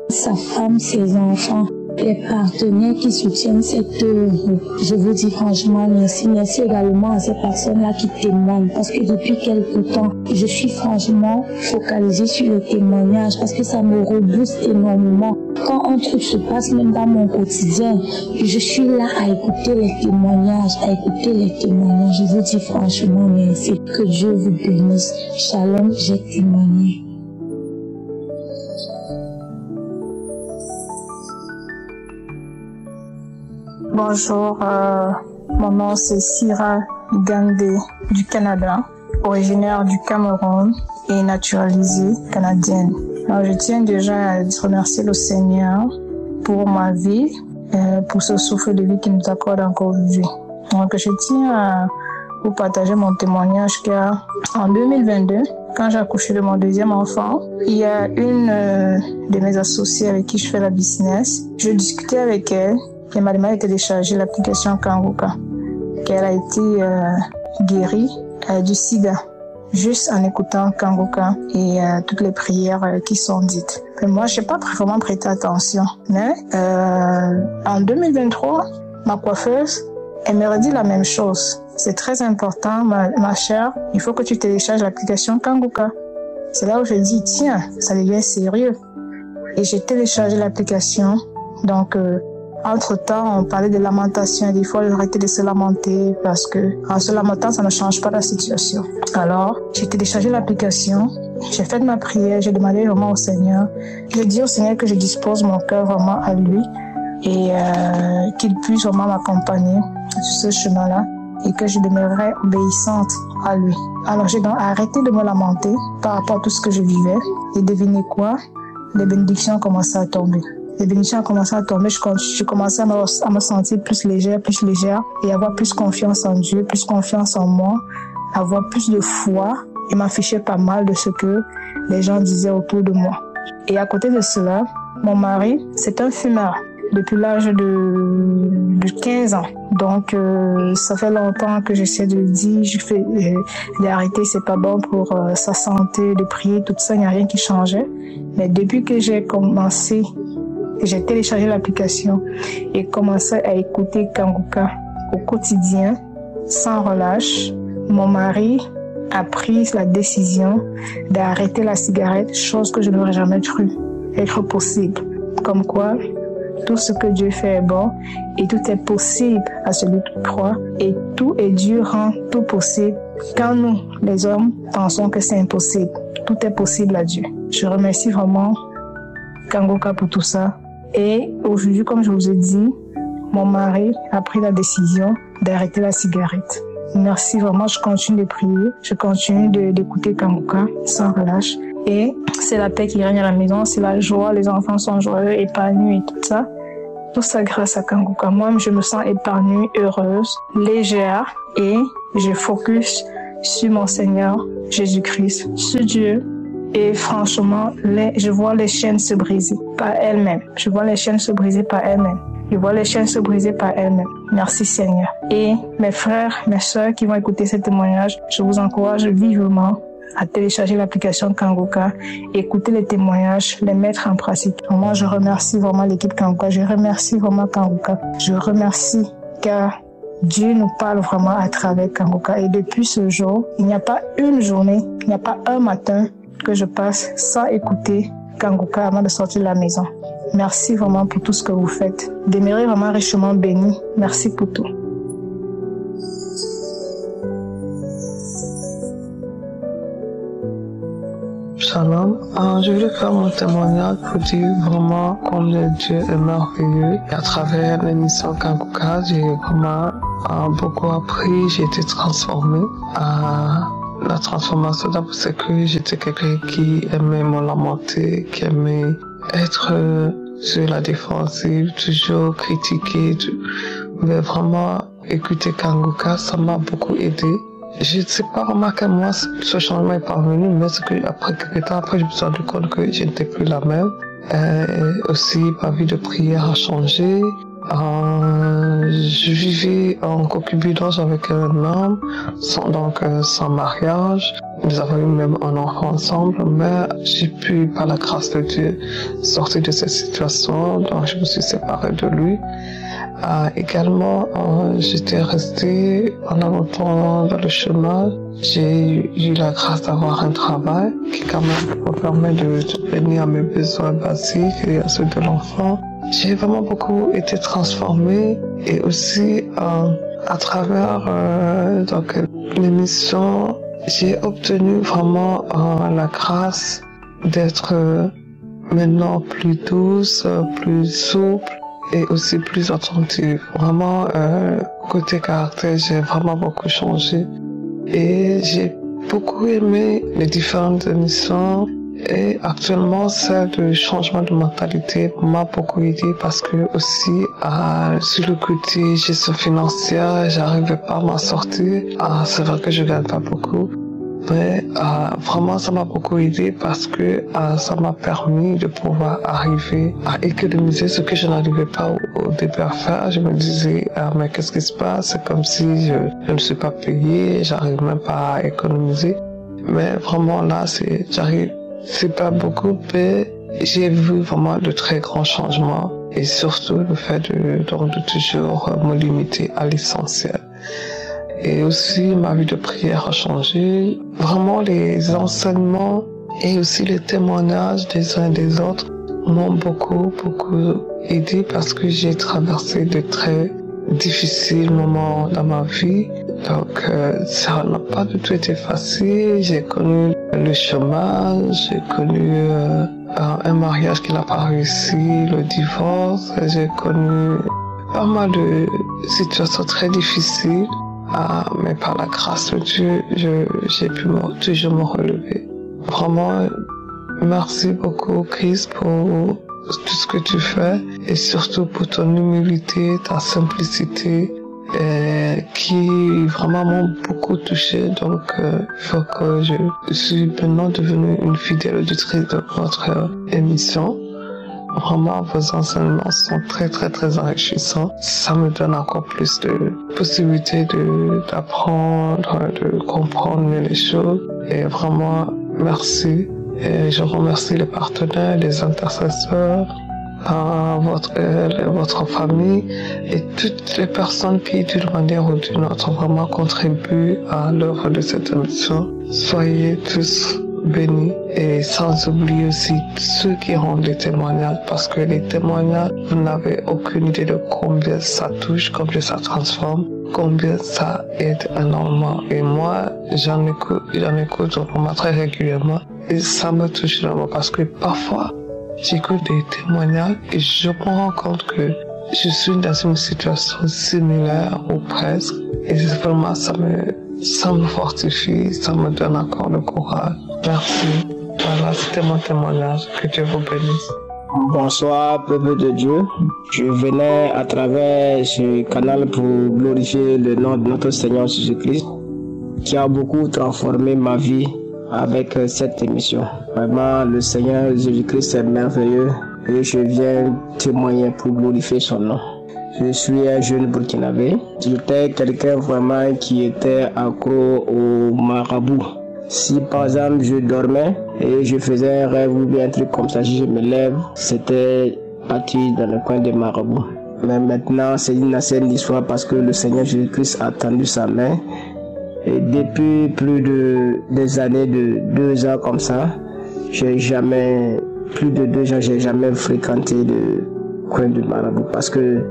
sa femme, ses enfants, les partenaires qui soutiennent cette œuvre. Je vous dis franchement merci. Merci également à ces personnes-là qui témoignent parce que depuis quelque temps, je suis franchement focalisée sur le témoignage parce que ça me rebooste énormément. Quand un truc se passe même dans mon quotidien, je suis là à écouter les témoignages, Je vous dis franchement merci. Que Dieu vous bénisse. Shalom, j'ai témoigné. Bonjour, mon nom c'est Sira Gandé du Canada, originaire du Cameroun et naturalisée canadienne. Alors, je tiens déjà à remercier le Seigneur pour ma vie, pour ce souffle de vie qu'il nous accorde encore aujourd'hui. Donc je tiens à vous partager mon témoignage car en 2022, quand j'ai accouché de mon deuxième enfant, il y a une de mes associées avec qui je fais la business. Je discutais avec elle. Elle m'a demandé de télécharger l'application Kanguka, qu'elle a été guérie du sida, juste en écoutant Kanguka et toutes les prières qui sont dites. Mais moi, je n'ai pas vraiment prêté attention. Mais en 2023, ma coiffeuse, elle me redit la même chose. C'est très important, ma chère, il faut que tu télécharges l'application Kanguka. C'est là où je dis, tiens, ça devient sérieux. Et j'ai téléchargé l'application. Donc, entre-temps, on parlait de lamentation. Il faut arrêter de se lamenter parce que en se lamentant, ça ne change pas la situation. Alors, j'ai téléchargé l'application. J'ai fait ma prière. J'ai demandé vraiment au Seigneur. J'ai dit au Seigneur que je dispose mon cœur vraiment à lui et qu'il puisse vraiment m'accompagner sur ce chemin-là et que je demeurerai obéissante à lui. Alors, j'ai donc arrêté de me lamenter par rapport à tout ce que je vivais. Et devinez quoi? Les bénédictions ont commencé à tomber. Les bénédictions ont commencé à tomber. Je commençais à me sentir plus légère et avoir plus confiance en Dieu, plus confiance en moi, avoir plus de foi et m'afficher pas mal de ce que les gens disaient autour de moi. Et à côté de cela, mon mari, c'est un fumeur depuis l'âge de 15 ans. Donc, ça fait longtemps que j'essaie de le dire, d'arrêter, c'est pas bon pour sa santé, de prier, tout ça, il n'y a rien qui changeait. Mais depuis que j'ai commencé, j'ai téléchargé l'application et commencé à écouter Kanguka au quotidien, sans relâche, mon mari a pris la décision d'arrêter la cigarette, chose que je n'aurais jamais cru être possible. Comme quoi, tout ce que Dieu fait est bon et tout est possible à celui qui croit et tout et Dieu rend tout possible quand nous, les hommes, pensons que c'est impossible. Tout est possible à Dieu. Je remercie vraiment Kanguka pour tout ça. Et aujourd'hui, comme je vous ai dit, mon mari a pris la décision d'arrêter la cigarette. Merci vraiment, je continue de prier, je continue d'écouter Kanguka sans relâche. Et c'est la paix qui règne à la maison, c'est la joie, les enfants sont joyeux, épanouis et tout ça. Tout ça grâce à Kanguka. Moi, je me sens épanouie, heureuse, légère et je focus sur mon Seigneur Jésus-Christ, sur Dieu. Et franchement, je vois les chaînes se briser par elles-mêmes. Je vois les chaînes se briser par elles-mêmes. Je vois les chaînes se briser par elles-mêmes. Merci Seigneur. Et mes frères, mes sœurs qui vont écouter ce témoignage, je vous encourage vivement à télécharger l'application Kanguka, écouter les témoignages, les mettre en pratique. Moi, je remercie vraiment l'équipe Kanguka. Je remercie vraiment Kanguka. Je remercie car Dieu nous parle vraiment à travers Kanguka. Et depuis ce jour, il n'y a pas une journée, il n'y a pas un matin que je passe sans écouter Kanguka avant de sortir de la maison. Merci vraiment pour tout ce que vous faites. Demeurez vraiment richement bénis. Merci pour tout. Shalom. Je voulais faire mon témoignage pour dire vraiment combien Dieu est merveilleux. Et à travers l'émission Kanguka, j'ai vraiment beaucoup appris, j'ai été transformée. La transformation d'abord, c'est que j'étais quelqu'un qui aimait me lamenter, qui aimait être sur la défensive, toujours critiquer. Mais vraiment, écouter Kanguka, ça m'a beaucoup aidé. Je ne sais pas vraiment à quel moment ce changement est parvenu, mais c'est que après quelques temps, après, je me suis rendu compte que je n'étais plus la même. Aussi, ma vie de prière a changé. Je vivais en concubinage avec un homme, sans mariage. Nous avons eu même un enfant ensemble, mais j'ai pu, par la grâce de Dieu, sortir de cette situation. Donc, je me suis séparée de lui. Également, j'étais restée pendant longtemps dans le chemin. J'ai eu la grâce d'avoir un travail qui quand même me permet de venir à mes besoins basiques et à ceux de l'enfant. J'ai vraiment beaucoup été transformée et aussi à travers l'émission, j'ai obtenu vraiment la grâce d'être maintenant plus douce, plus souple et aussi plus attentive. Vraiment, côté caractère, j'ai vraiment beaucoup changé et j'ai beaucoup aimé les différentes émissions. Et actuellement, celle de changement de mentalité m'a beaucoup aidé parce que aussi, sur le côté gestion financière, j'arrivais pas à m'en sortir. C'est vrai que je gagne pas beaucoup. Mais vraiment, ça m'a beaucoup aidé parce que ça m'a permis de pouvoir arriver à économiser ce que je n'arrivais pas au début à faire. Je me disais, mais qu'est-ce qui se passe? C'est comme si je ne suis pas payé, j'arrive même pas à économiser. Mais vraiment là, c'est pas beaucoup, mais j'ai vu vraiment de très grands changements et surtout le fait de toujours me limiter à l'essentiel. Et aussi, ma vie de prière a changé. Vraiment, les enseignements et aussi les témoignages des uns et des autres m'ont beaucoup aidé parce que j'ai traversé de très difficiles moments dans ma vie. Donc, ça n'a pas du tout été facile. J'ai connu le chômage, j'ai connu un mariage qui n'a pas réussi, le divorce. J'ai connu pas mal de situations très difficiles. Mais par la grâce de Dieu, j'ai pu toujours me relever. Vraiment, merci beaucoup, Chris, pour tout ce que tu fais et surtout pour ton humilité, ta simplicité, qui vraiment m'ont beaucoup touché. Donc, il faut que je suis maintenant devenue une fidèle auditrice de votre émission. Vraiment, vos enseignements sont très enrichissants. Ça me donne encore plus de possibilités d'apprendre, de comprendre mieux les choses. Et vraiment, merci. Et je remercie les partenaires, les intercesseurs, votre famille et toutes les personnes qui, d'une manière ou d'une autre, vraiment contribuent à l'œuvre de cette émission. Soyez tous bénis et sans oublier aussi ceux qui rendent les témoignages parce que les témoignages, vous n'avez aucune idée de combien ça touche, combien ça transforme, combien ça aide énormément. Et moi, j'en écoute vraiment très régulièrement et ça me touche énormément parce que parfois, j'écoute des témoignages et je me rends compte que je suis dans une situation similaire ou presque et vraiment ça me fortifie, ça me donne encore le courage. Merci. Voilà, c'était mon témoignage. Que Dieu vous bénisse. Bonsoir, peuple de Dieu. Je venais à travers ce canal pour glorifier le nom de notre Seigneur Jésus-Christ, qui a beaucoup transformé ma vie avec cette émission. Vraiment, le Seigneur Jésus-Christ est merveilleux et je viens témoigner pour glorifier son nom. Je suis un jeune Burkinabé. J'étais quelqu'un vraiment qui était accro au marabout. Si par exemple je dormais et je faisais un rêve ou bien un truc comme ça, si je me lève, c'était parti dans le coin des marabouts. Mais maintenant, c'est une ancienne histoire parce que le Seigneur Jésus-Christ a tendu sa main. Et depuis des années de 2 ans comme ça, j'ai jamais fréquenté le coin du marabout parce que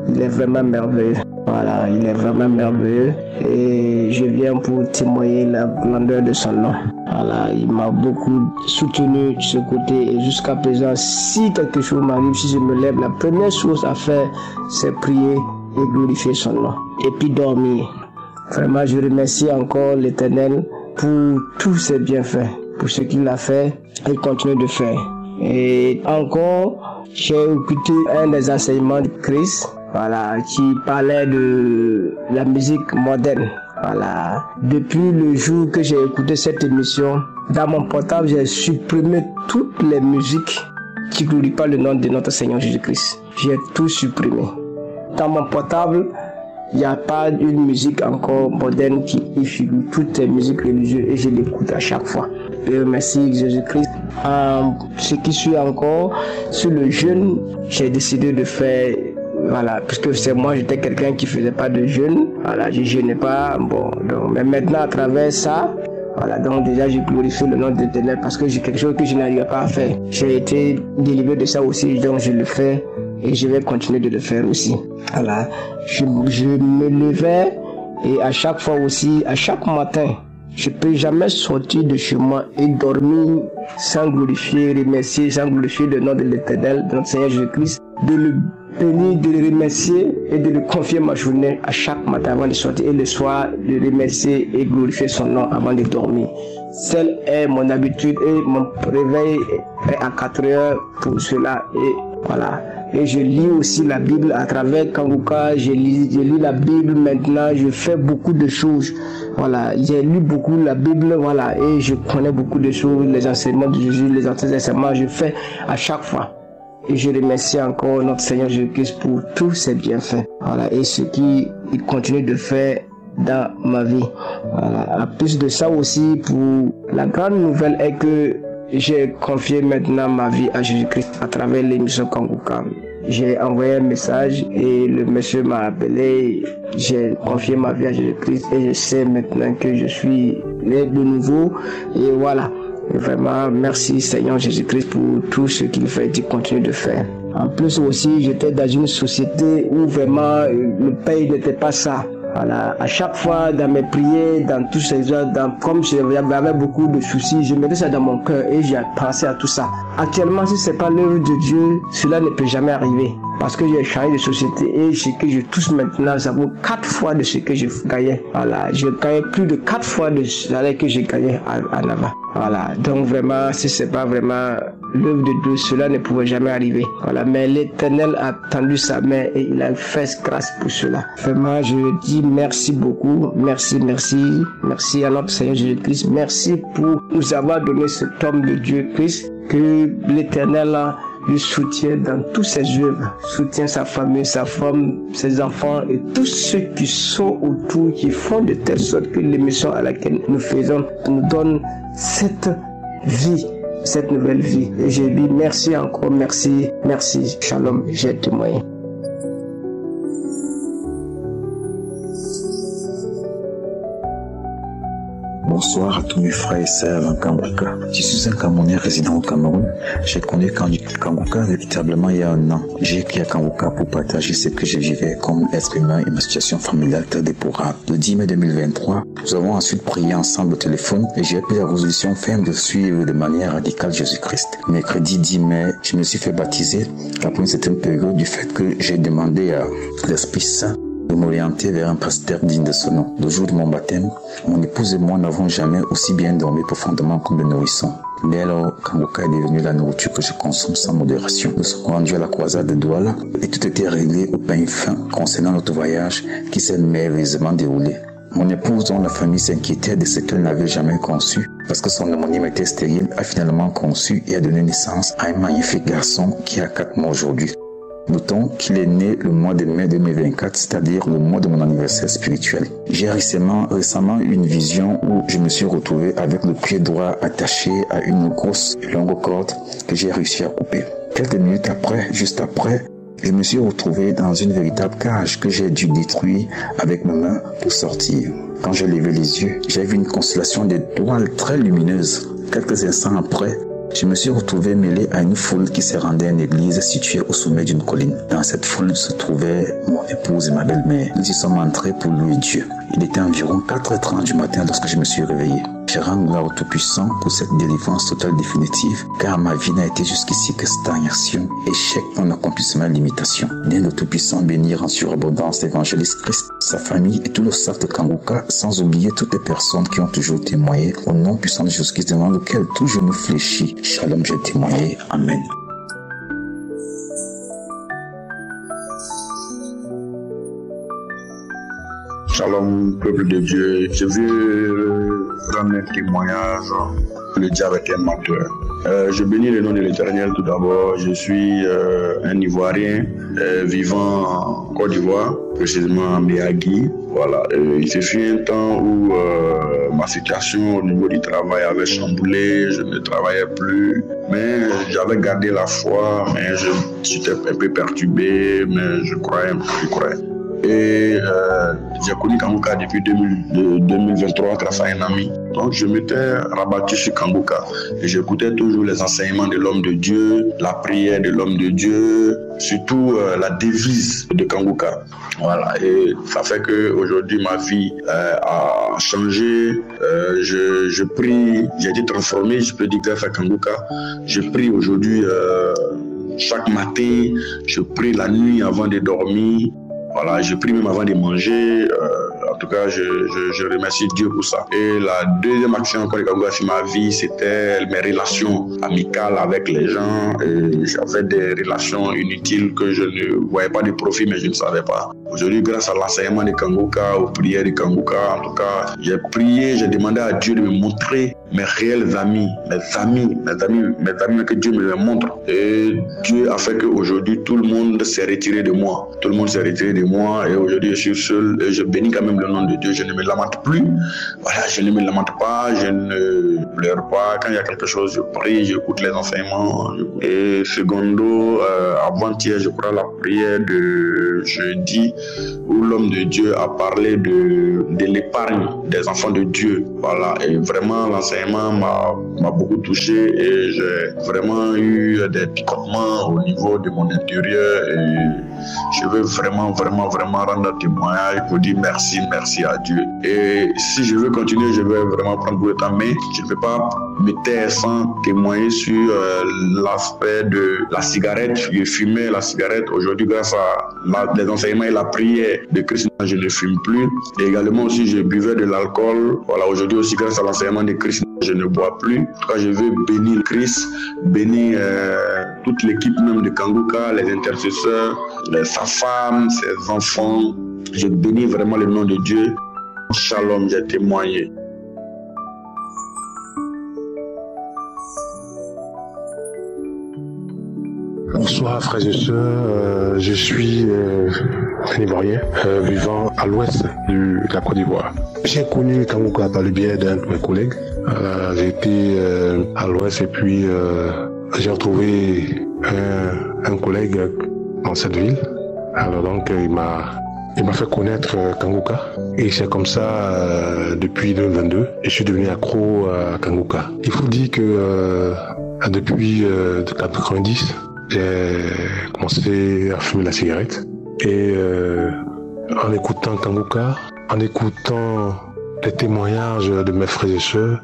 il est vraiment merveilleux. Voilà, il est vraiment merveilleux et je viens pour témoigner la grandeur de son nom. Voilà, il m'a beaucoup soutenu de ce côté et jusqu'à présent, si quelque chose m'arrive, si je me lève, la première chose à faire, c'est prier et glorifier son nom. Et puis dormir. Vraiment, je remercie encore l'Éternel pour tous ses bienfaits, pour ce qu'il a fait et continue de faire. Et encore, j'ai écouté un des enseignements de Christ. Voilà, qui parlait de la musique moderne. Voilà. Depuis le jour que j'ai écouté cette émission, dans mon portable, j'ai supprimé toutes les musiques qui ne glorifient pas le nom de notre Seigneur Jésus-Christ. J'ai tout supprimé. Dans mon portable, il n'y a pas une musique encore moderne qui y figure. Toutes les musiques religieuses et je l'écoute à chaque fois. Et merci Jésus-Christ. Ce qui suit encore, sur le jeûne, j'ai décidé de faire. Voilà, puisque c'est moi, j'étais quelqu'un qui faisait pas de jeûne. Voilà, je jeûnais pas. Bon, donc, mais maintenant, à travers ça, voilà, donc déjà, j'ai glorifié le nom de l'Éternel parce que j'ai quelque chose que je n'arrivais pas à faire. J'ai été délivré de ça aussi, donc je le fais et je vais continuer de le faire aussi. Voilà, je me levais et à chaque fois aussi, à chaque matin, je ne peux jamais sortir de chez moi et dormir sans glorifier, remercier, sans glorifier le nom de l'Éternel, de notre Seigneur Jésus-Christ, de le bénir, de le remercier et de lui confier ma journée à chaque matin avant de sortir et le soir de remercier et glorifier son nom avant de dormir. Celle est mon habitude et mon réveil est à 4 heures pour cela et voilà. Et je lis aussi la Bible à travers Kanguka. Je lis la Bible maintenant. Je fais beaucoup de choses. Voilà, j'ai lu beaucoup la Bible, voilà, et je connais beaucoup de choses, les enseignements de Jésus, les enseignements, je fais à chaque fois. Et je remercie encore notre Seigneur Jésus-Christ pour tous ses bienfaits. Voilà, et ce qu'il continue de faire dans ma vie. Voilà. En plus de ça aussi, pour la grande nouvelle est que j'ai confié maintenant ma vie à Jésus-Christ à travers l'émission Kanguka. J'ai envoyé un message et le monsieur m'a appelé. J'ai confié ma vie à Jésus-Christ et je sais maintenant que je suis né de nouveau. Et voilà. Et vraiment, merci Seigneur Jésus-Christ pour tout ce qu'il fait et qu'il continue de faire. En plus aussi, j'étais dans une société où vraiment le pays n'était pas ça. Voilà, à chaque fois dans mes prières, dans tous ces gens, comme j'avais beaucoup de soucis, je mettais ça dans mon cœur et j'ai pensé à tout ça. Actuellement, si ce n'est pas l'œuvre de Dieu, cela ne peut jamais arriver. Parce que j'ai changé de société et ce que je touche maintenant, ça vaut 4 fois de ce que je gagnais. Voilà, je gagnais plus de 4 fois de ce que j'ai gagné en avant. Voilà, donc vraiment, si ce n'est pas vraiment l'œuvre de Dieu, cela ne pouvait jamais arriver. Voilà, mais l'Éternel a tendu sa main et il a fait grâce pour cela. Vraiment, je dis merci beaucoup, merci à notre Seigneur Jésus-Christ, merci pour nous avoir donné cet homme de Dieu Christ, que l'Éternel lui soutient dans toutes ses œuvres, soutient sa famille, sa femme, ses enfants et tous ceux qui sont autour, qui font de telle sorte que l'émission à laquelle nous faisons nous donne cette vie, cette nouvelle vie. Et je dis merci encore, merci, shalom, j'ai témoigné. Bonsoir à tous mes frères et sœurs en Kanguka. Je suis un Camerounais résident au Cameroun. J'ai connu Kanguka véritablement il y a un an. J'ai écrit à Kanguka pour partager ce que je vivais comme être humain et ma situation familiale très déplorable. Le 10 mai 2023, nous avons ensuite prié ensemble au téléphone et j'ai pris la résolution ferme de suivre de manière radicale Jésus-Christ. Mercredi 10 mai, je me suis fait baptiser après une certaine période du fait que j'ai demandé à l'Esprit Saint de m'orienter vers un pasteur digne de ce nom. Le jour de mon baptême, mon épouse et moi n'avons jamais aussi bien dormi profondément comme le nourrisson. Dès alors, Kanguka est devenu la nourriture que je consomme sans modération. Nous sommes rendus à la croisade de Douala et tout était réglé au pain fin concernant notre voyage qui s'est merveilleusement déroulé. Mon épouse, dont la famille s'inquiétait de ce qu'elle n'avait jamais conçu, parce que son homonyme était stérile, a finalement conçu et a donné naissance à un magnifique garçon qui a 4 mois aujourd'hui. Notons qu'il est né le mois de mai 2024, c'est-à-dire le mois de mon anniversaire spirituel. J'ai récemment eu une vision où je me suis retrouvé avec le pied droit attaché à une grosse et longue corde que j'ai réussi à couper. Quelques minutes après, juste après, je me suis retrouvé dans une véritable cage que j'ai dû détruire avec mes mains pour sortir. Quand j'ai levé les yeux, j'ai vu une constellation d'étoiles très lumineuses. Quelques instants après, je me suis retrouvé mêlé à une foule qui se rendait à une église située au sommet d'une colline. Dans cette foule se trouvaient mon épouse et ma belle-mère. Nous y sommes entrés pour louer Dieu. Il était environ 4h30 du matin lorsque je me suis réveillé. Je rends gloire au Tout-Puissant pour cette délivrance totale définitive, car ma vie n'a été jusqu'ici que stagnation, échec en accomplissement et limitation. Né le Tout-Puissant bénir en surabondance l'évangéliste Christ, sa famille et tout le staff de Kanguka, sans oublier toutes les personnes qui ont toujours témoigné au nom puissant de Jésus-Christ devant lequel tout genou fléchit. Shalom, j'ai témoigné. Amen. Shalom, peuple de Dieu. Je veux rendre un témoignage. Le diable est un menteur. Je bénis le nom de l'Éternel tout d'abord. Je suis un Ivoirien vivant en Côte d'Ivoire, précisément à Méagui. Voilà. Il se fut un temps où ma situation au niveau du travail avait chamboulé, je ne travaillais plus, mais j'avais gardé la foi, mais j'étais un peu perturbé, mais je croyais. Et j'ai connu Kanguka depuis 2023 grâce à un ami. Donc je m'étais rabattu sur Kanguka et j'écoutais toujours les enseignements de l'homme de Dieu, la prière de l'homme de Dieu, surtout la devise de Kanguka. Voilà, et ça fait qu'aujourd'hui ma vie a changé. Je prie, j'ai été transformé, je peux dire grâce à Kanguka. Je prie aujourd'hui chaque matin, je prie la nuit avant de dormir. Voilà, je prie même avant de manger, En tout cas, je remercie Dieu pour ça. Et la deuxième action encore de Kanguka sur ma vie, c'était mes relations amicales avec les gens. J'avais des relations inutiles que je ne voyais pas de profit, mais je ne savais pas. Aujourd'hui, grâce à l'enseignement de Kanguka, aux prières de Kanguka, en tout cas, j'ai prié, j'ai demandé à Dieu de me montrer mes réels amis, mes amis que Dieu me les montre. Et Dieu a fait qu'aujourd'hui, tout le monde s'est retiré de moi. Tout le monde s'est retiré de moi et aujourd'hui, je suis seul et je bénis quand même le nom de Dieu. Je ne me lamente plus. Voilà, je ne me lamente pas, je ne pleure pas. Quand il y a quelque chose, je prie, j'écoute les enseignements. Et secondo, avant-hier, je crois la prière de jeudi où l'homme de Dieu a parlé de l'épargne des enfants de Dieu. Voilà, et vraiment, l'enseignement m'a beaucoup touché et j'ai vraiment eu des picotements au niveau de mon intérieur et je veux vraiment rendre un témoignage pour dire merci à Dieu. Et si je veux continuer, je vais vraiment prendre beaucoup de temps, mais je ne vais pas me taire sans témoigner sur l'aspect de la cigarette. Je fumais la cigarette. Aujourd'hui, grâce à les enseignements et la prière de Christ, je ne fume plus. Et également aussi, je buvais de l'alcool. Voilà, aujourd'hui aussi, grâce à l'enseignement de Christ, je ne bois plus. Quand je veux bénir Christ, bénir toute l'équipe même de Kanguka, les intercesseurs, sa femme, ses enfants. Je bénis vraiment le nom de Dieu. Shalom, j'ai témoigné. Bonsoir frères et sœurs, je suis un Ivoirien vivant à l'ouest de la Côte d'Ivoire. J'ai connu Kanguka par le biais d'un de mes collègues. J'ai été à l'ouest et puis j'ai retrouvé un collègue dans cette ville. Alors donc il m'a fait connaître Kanguka et c'est comme ça depuis 2022 et je suis devenu accro à Kanguka. Il faut dire que depuis 1990, j'ai commencé à fumer la cigarette et en écoutant Kanguka, en écoutant les témoignages de mes frères et sœurs,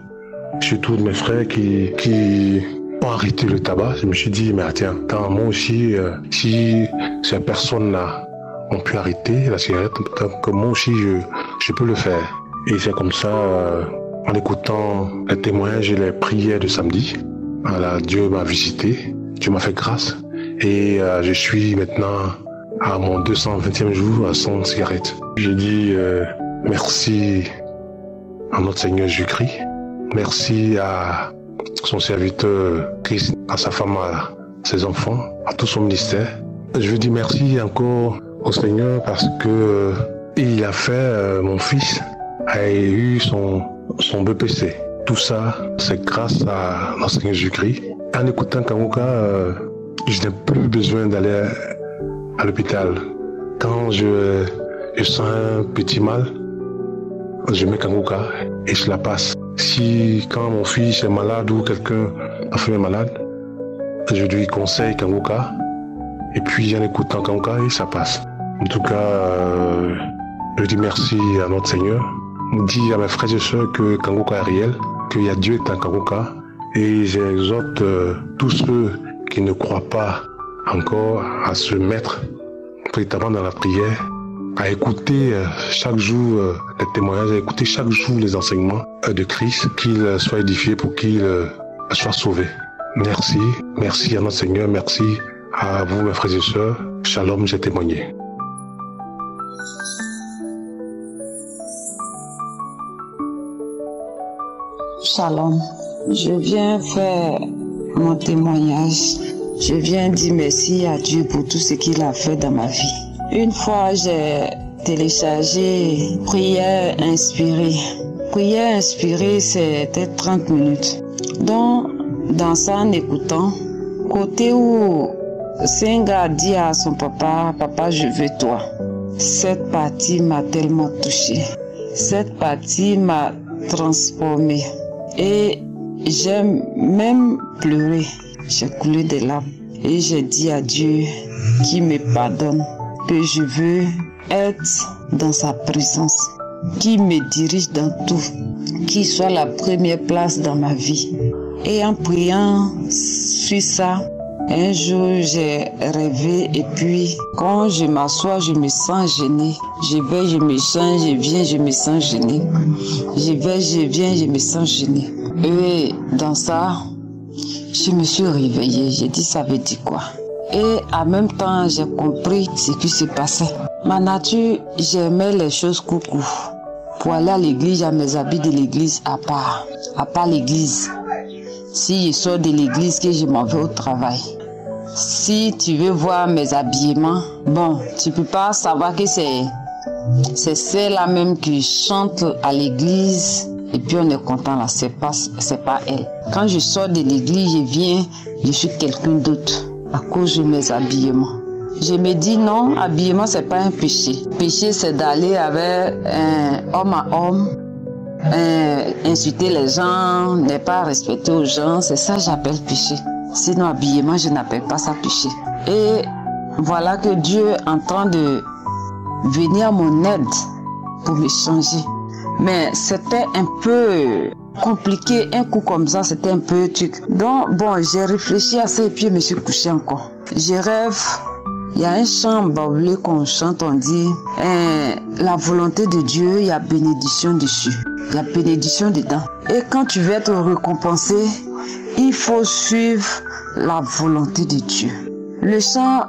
surtout de mes frères qui ont arrêté le tabac, je me suis dit, mais tiens, moi aussi, si ces personnes-là ont pu arrêter la cigarette, que moi aussi je peux le faire. Et c'est comme ça, en écoutant les témoignages et les prières de samedi, voilà, Dieu m'a visité, Dieu m'a fait grâce et je suis maintenant à mon 220e jour sans cigarette. Je dis merci à notre Seigneur Jésus-Christ, merci à son serviteur Christ, à sa femme, à ses enfants, à tout son ministère. Je veux dire merci encore au Seigneur parce que il a fait mon fils a eu son BPC. Tout ça, c'est grâce à notre Seigneur Jésus-Christ. En écoutant Kanguka, je n'ai plus besoin d'aller à l'hôpital. Quand je sens un petit mal, je mets Kanguka et je la passe. Quand mon fils est malade ou quelqu'un a fait malade, je lui conseille Kanguka et puis en écoutant Kanguka, ça passe. En tout cas, je dis merci à notre Seigneur. Je dis à mes frères et sœurs que Kanguka est réel, qu'il y a Dieu dans Kanguka. Et j'exhorte tous ceux qui ne croient pas encore à se mettre véritablement dans la prière, à écouter chaque jour les témoignages, à écouter chaque jour les enseignements de Christ, qu'il soit édifié pour qu'il soit sauvé. Merci à notre Seigneur, merci à vous mes frères et sœurs. Shalom, j'ai témoigné. Shalom, je viens faire mon témoignage. Je viens dire merci à Dieu pour tout ce qu'il a fait dans ma vie. Une fois, j'ai téléchargé Prière inspirée. Prière inspirée, c'était 30 minutes. Donc, dans ça, en écoutant, côté où Senga dit à son papa, « Papa, je veux toi ». Cette partie m'a tellement touchée. Cette partie m'a transformée. Et j'ai même pleuré. J'ai coulé des larmes. Et j'ai dit à Dieu qui me pardonne que je veux être dans sa présence, qui me dirige dans tout, qui soit la première place dans ma vie. Et en priant sur ça, Un jour, j'ai rêvé et puis quand je m'assois, je me sens gênée. Je vais, je me change, je viens, je me sens gênée. Je vais, je viens, je me sens gênée. Et dans ça, je me suis réveillée. J'ai dit, ça veut dire quoi? Et en même temps, j'ai compris ce qui se passait. Ma nature, j'aimais les choses coucou. Pour aller à l'église, j'ai mes habits de l'église à part l'église. Si je sors de l'église, que je m'en vais au travail. Si tu veux voir mes habillements, bon, tu peux pas savoir que c'est celle-là même qui chante à l'église et puis on est content là, c'est pas elle. Quand je sors de l'église, je viens, je suis quelqu'un d'autre à cause de mes habillements. Je me dis non, habillement c'est pas un péché. Péché c'est d'aller avec un homme à homme, insulter les gens, ne pas respecter aux gens, c'est ça que j'appelle péché. Sinon habillement je n'appelle pas ça péché. Et voilà que Dieu est en train de venir à mon aide pour me changer. Mais c'était un peu compliqué, un coup comme ça c'était un peu truc. Donc bon, j'ai réfléchi à ça et puis je me suis couché encore. Je rêve. Il y a un chant baoulé qu'on chante, on dit la volonté de Dieu, il y a bénédiction dessus. Il y a bénédiction dedans. Et quand tu veux être récompensé, il faut suivre la volonté de Dieu. Le chant,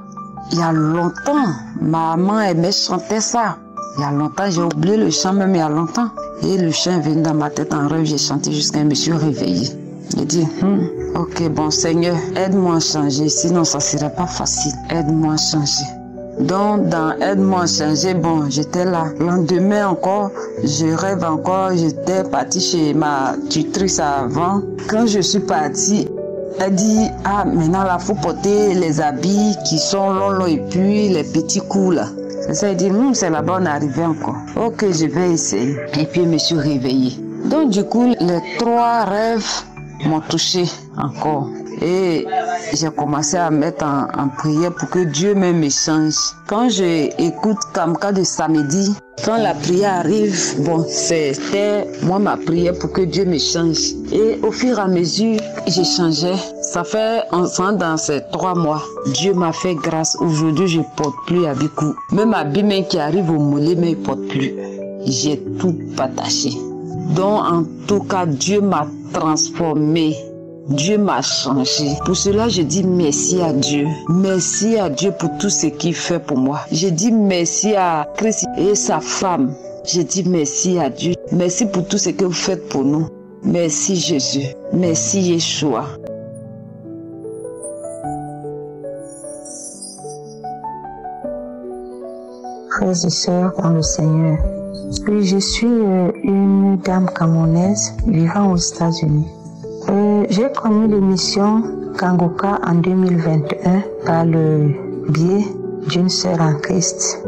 il y a longtemps, ma maman aimait chanter ça. Il y a longtemps, j'ai oublié le chant même il y a longtemps. Et le chant est venu dans ma tête en rêve, j'ai chanté jusqu'à je me suis réveillée. J'ai dit, ok, bon Seigneur, aide-moi à changer, sinon ça serait pas facile. Aide-moi à changer. Donc, dans aide-moi à changer, bon, j'étais là. Le lendemain encore, je rêve encore, j'étais partie chez ma tutrice avant. Quand je suis partie, elle dit, ah, maintenant là, faut porter les habits qui sont longs et puis les petits coups là. C'est ça, elle dit, c'est là-bas, on est arrivé encore. Ok, je vais essayer. Et puis, je me suis réveillée. Donc, du coup, les 3 rêves m'ont touché encore. Et j'ai commencé à mettre en prière pour que Dieu me change. Quand j'écoute Kamka de samedi, quand la prière arrive, bon, c'était moi ma prière pour que Dieu me change. Et au fur et à mesure, j'ai changé. Ça fait ensemble dans ces 3 mois. Dieu m'a fait grâce. Aujourd'hui, je ne porte plus habit court. Même habit même qui arrive au mollet, mais je ne porte plus. J'ai tout attaché. Donc, en tout cas, Dieu m'a transformé. Dieu m'a changé. Pour cela, je dis merci à Dieu. Merci à Dieu pour tout ce qu'il fait pour moi. Je dis merci à Christ et sa femme. Je dis merci à Dieu. Merci pour tout ce que vous faites pour nous. Merci Jésus. Merci Yeshua. Frères et sœurs dans le Seigneur, oui, je suis une dame camerounaise vivant aux États-Unis. J'ai connu l'émission Kanguka en 2021 par le biais d'une sœur en Christ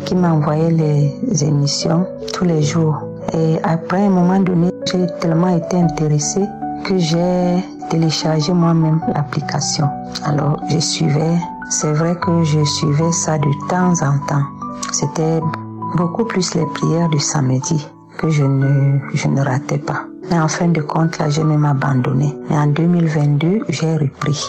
qui m'envoyait les émissions tous les jours. Et après un moment donné, j'ai tellement été intéressée que j'ai téléchargé moi-même l'application. Alors je suivais, c'est vrai que je suivais ça de temps en temps. C'était beaucoup plus les prières du samedi que je ne ratais pas. Mais en fin de compte, là, j'ai même abandonné. Et en 2022, j'ai repris.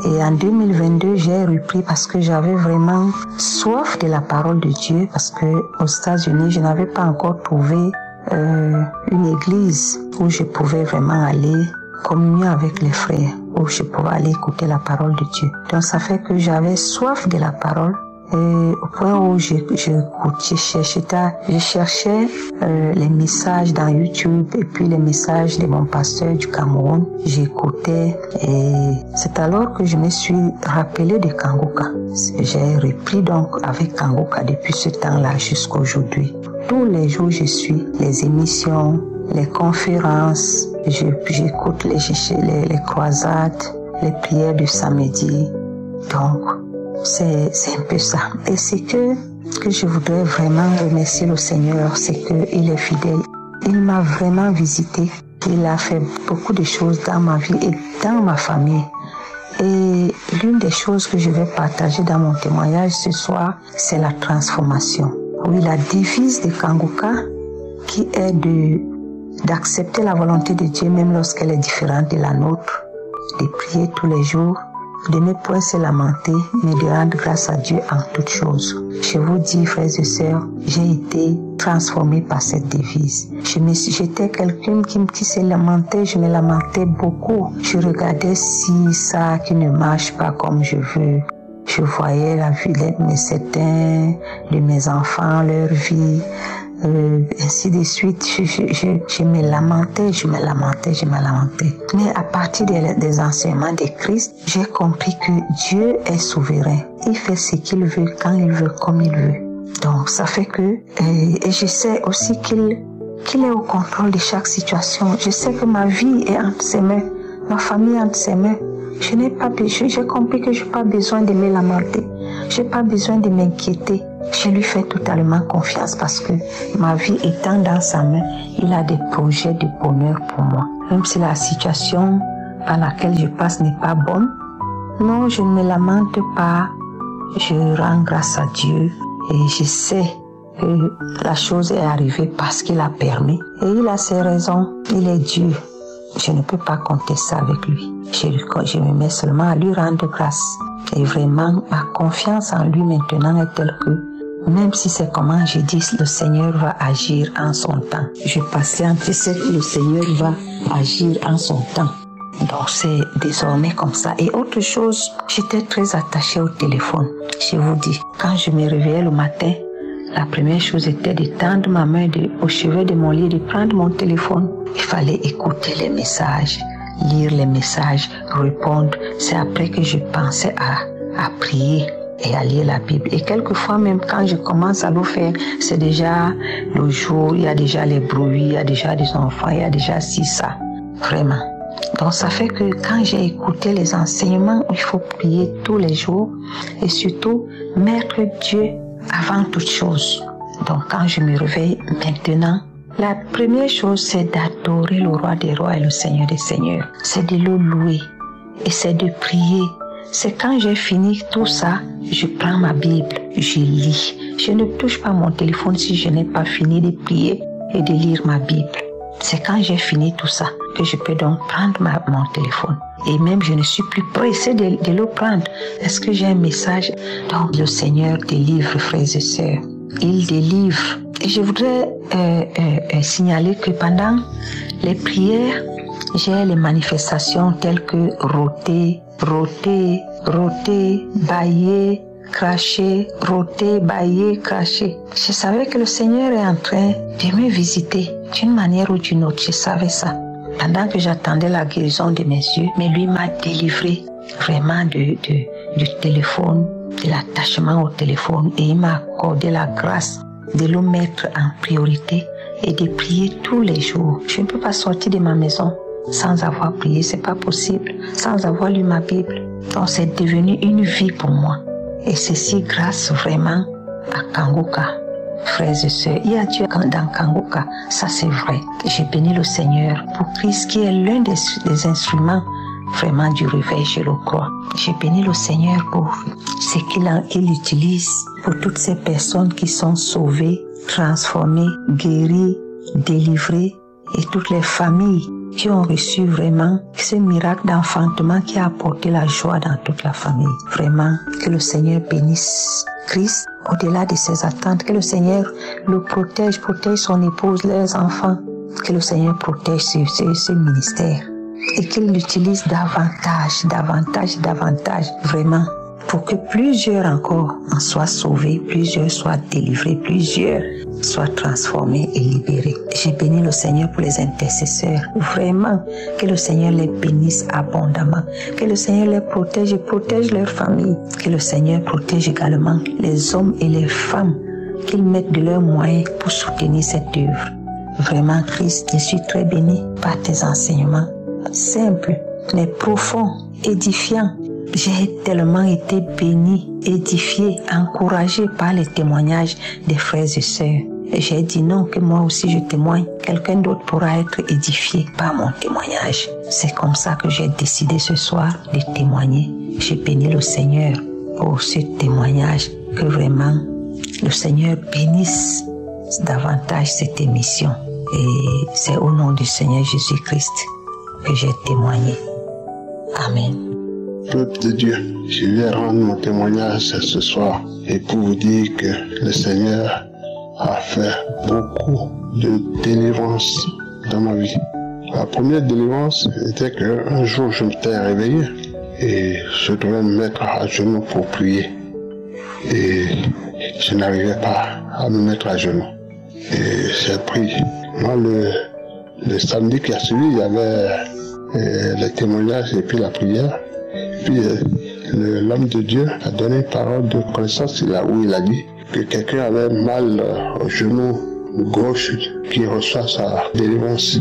Et en 2022, j'ai repris parce que j'avais vraiment soif de la parole de Dieu, parce que aux États-Unis, je n'avais pas encore trouvé une église où je pouvais vraiment aller communier avec les frères, où je pouvais aller écouter la parole de Dieu. Donc ça fait que j'avais soif de la parole. Et au point où je cherchais les messages dans YouTube et puis les messages de mon pasteur du Cameroun. J'écoutais et c'est alors que je me suis rappelé de Kanguka. J'ai repris donc avec Kanguka depuis ce temps-là jusqu'à aujourd'hui. Tous les jours, je suis les émissions, les conférences, j'écoute les croisades, les prières du samedi. Donc, c'est un peu ça. Et c'est que je voudrais vraiment remercier le Seigneur, c'est qu'il est fidèle. Il m'a vraiment visité. Il a fait beaucoup de choses dans ma vie et dans ma famille. Et l'une des choses que je vais partager dans mon témoignage ce soir, c'est la transformation. Oui, la devise de Kanguka, qui est d'accepter la volonté de Dieu même lorsqu'elle est différente de la nôtre, de prier tous les jours, de ne point se lamenter, mais de rendre grâce à Dieu en toutes choses. Je vous dis, frères et sœurs, j'ai été transformée par cette devise. J'étais quelqu'un qui se lamentait, je me lamentais beaucoup. Je regardais si ça qui ne marche pas comme je veux. Je voyais la vie de mes certains, de mes enfants, leur vie, ainsi de suite. Je me lamentais. Mais à partir des enseignements de Christ, j'ai compris que Dieu est souverain. Il fait ce qu'il veut, quand il veut, comme il veut. Donc ça fait que, et je sais aussi qu'il est au contrôle de chaque situation. Je sais que ma vie est entre ses mains, ma famille est entre ses mains. J'ai compris que je n'ai pas besoin de me lamenter. Je n'ai pas besoin de m'inquiéter. Je lui fais totalement confiance parce que ma vie étant dans sa main, il a des projets de bonheur pour moi. Même si la situation par laquelle je passe n'est pas bonne, non, je ne me lamente pas. Je rends grâce à Dieu et je sais que la chose est arrivée parce qu'il a permis. Et il a ses raisons. Il est Dieu. Je ne peux pas compter ça avec lui. Je me mets seulement à lui rendre grâce. Et vraiment, ma confiance en lui maintenant est telle que, même si c'est comment je dis, le Seigneur va agir en son temps. Je patiente, je sais que le Seigneur va agir en son temps. Donc c'est désormais comme ça. Et autre chose, j'étais très attachée au téléphone. Je vous dis, quand je me réveillais le matin, la première chose était de tendre ma main au chevet de mon lit, de prendre mon téléphone. Il fallait écouter les messages, lire les messages, répondre. C'est après que je pensais à prier et à lire la Bible. Et quelquefois même quand je commence à le faire, c'est déjà le jour, il y a déjà les bruits, il y a déjà des enfants, il y a déjà ça. Vraiment. Donc ça fait que quand j'ai écouté les enseignements, il faut prier tous les jours et surtout mettre Dieu avant toute chose. Donc quand je me réveille maintenant, la première chose c'est d'adorer le roi des rois et le Seigneur des seigneurs. C'est de le louer et c'est de prier. C'est quand j'ai fini tout ça, je prends ma Bible, je lis. Je ne touche pas mon téléphone si je n'ai pas fini de prier et de lire ma Bible. C'est quand j'ai fini tout ça que je peux donc prendre mon téléphone. Et même je ne suis plus pressée de le prendre. Est-ce que j'ai un message? Donc le Seigneur délivre, frères et sœurs. Il délivre. Et je voudrais signaler que pendant les prières, j'ai les manifestations telles que rôter, bailler, cracher, rôter, bailler, cracher. Je savais que le Seigneur est en train de me visiter d'une manière ou d'une autre. Je savais ça. Pendant que j'attendais la guérison de mes yeux, mais lui m'a délivré vraiment du téléphone, de l'attachement au téléphone, et il m'a accordé la grâce de le mettre en priorité et de prier tous les jours. Je ne peux pas sortir de ma maison sans avoir prié, c'est pas possible, sans avoir lu ma Bible. Donc c'est devenu une vie pour moi. Et ceci grâce vraiment à Kanguka. Frères et sœurs, il y a Dieu dans Kanguka, ça c'est vrai. J'ai béni le Seigneur pour Christ qui est l'un des instruments vraiment du réveil, je le crois. J'ai béni le Seigneur pour ce qu'il utilise pour toutes ces personnes qui sont sauvées, transformées, guéries, délivrées, et toutes les familles qui ont reçu vraiment ce miracle d'enfantement qui a apporté la joie dans toute la famille. Vraiment, que le Seigneur bénisse Christ au-delà de ses attentes, que le Seigneur le protège son épouse, leurs enfants, que le Seigneur protège ce ministère et qu'il l'utilise davantage, vraiment, pour que plusieurs encore en soient sauvés, plusieurs soient délivrés, plusieurs soient transformés et libérés. J'ai béni le Seigneur pour les intercesseurs. Vraiment, que le Seigneur les bénisse abondamment. Que le Seigneur les protège et protège leur famille. Que le Seigneur protège également les hommes et les femmes qu'ils mettent de leurs moyens pour soutenir cette œuvre. Vraiment, Christ, je suis très béni par tes enseignements simples, mais profonds, édifiants. J'ai tellement été béni, édifié, encouragé par les témoignages des frères et sœurs. Et j'ai dit non, que moi aussi je témoigne. Quelqu'un d'autre pourra être édifié par mon témoignage. C'est comme ça que j'ai décidé ce soir de témoigner. J'ai béni le Seigneur pour ce témoignage. Que vraiment le Seigneur bénisse davantage cette émission. Et c'est au nom du Seigneur Jésus-Christ que j'ai témoigné. Amen. Peuple de Dieu, je vais rendre mon témoignage ce soir et pour vous dire que le Seigneur a fait beaucoup de délivrance dans ma vie. La première délivrance était qu'un jour je m'étais réveillé et je devais me mettre à genoux pour prier. Et je n'arrivais pas à me mettre à genoux. Et j'ai prié. Moi, le samedi qui a suivi, il y avait les témoignages et puis la prière. Puis l'homme de Dieu a donné une parole de connaissance où il a dit que quelqu'un avait mal au genou gauche qui reçoit sa délivrance.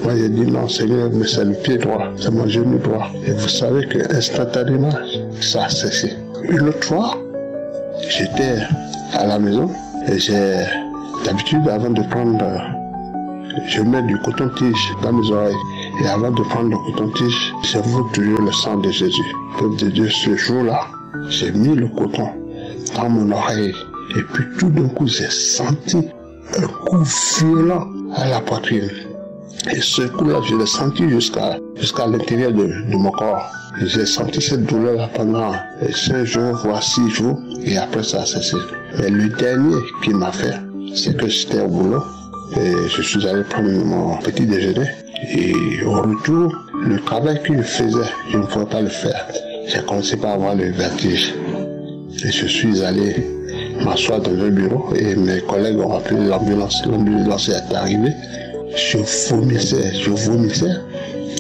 Moi j'ai dit non Seigneur, mais c'est le pied droit, c'est mon genou droit. Et vous savez que instantanément ça a cessé. Une autre fois, j'étais à la maison et j'ai d'habitude avant de prendre, je mets du coton-tige dans mes oreilles. Et avant de prendre le coton-tige, j'avoue toujours le sang de Jésus. Peuple de Dieu, ce jour-là, j'ai mis le coton dans mon oreille. Et puis tout d'un coup, j'ai senti un coup violent à la poitrine. Et ce coup-là, je l'ai senti jusqu'à l'intérieur de mon corps. J'ai senti cette douleur pendant 5 jours, voire 6 jours. Et après, ça a cessé. Et le dernier qui m'a fait, c'est que j'étais au boulot. Et je suis allé prendre mon petit déjeuner. Et au retour, le travail que je faisais, je ne pouvais pas le faire. J'ai commencé par avoir le vertige. Et je suis allé m'asseoir dans un bureau et mes collègues ont appelé l'ambulance. L'ambulance est arrivée. Je vomissais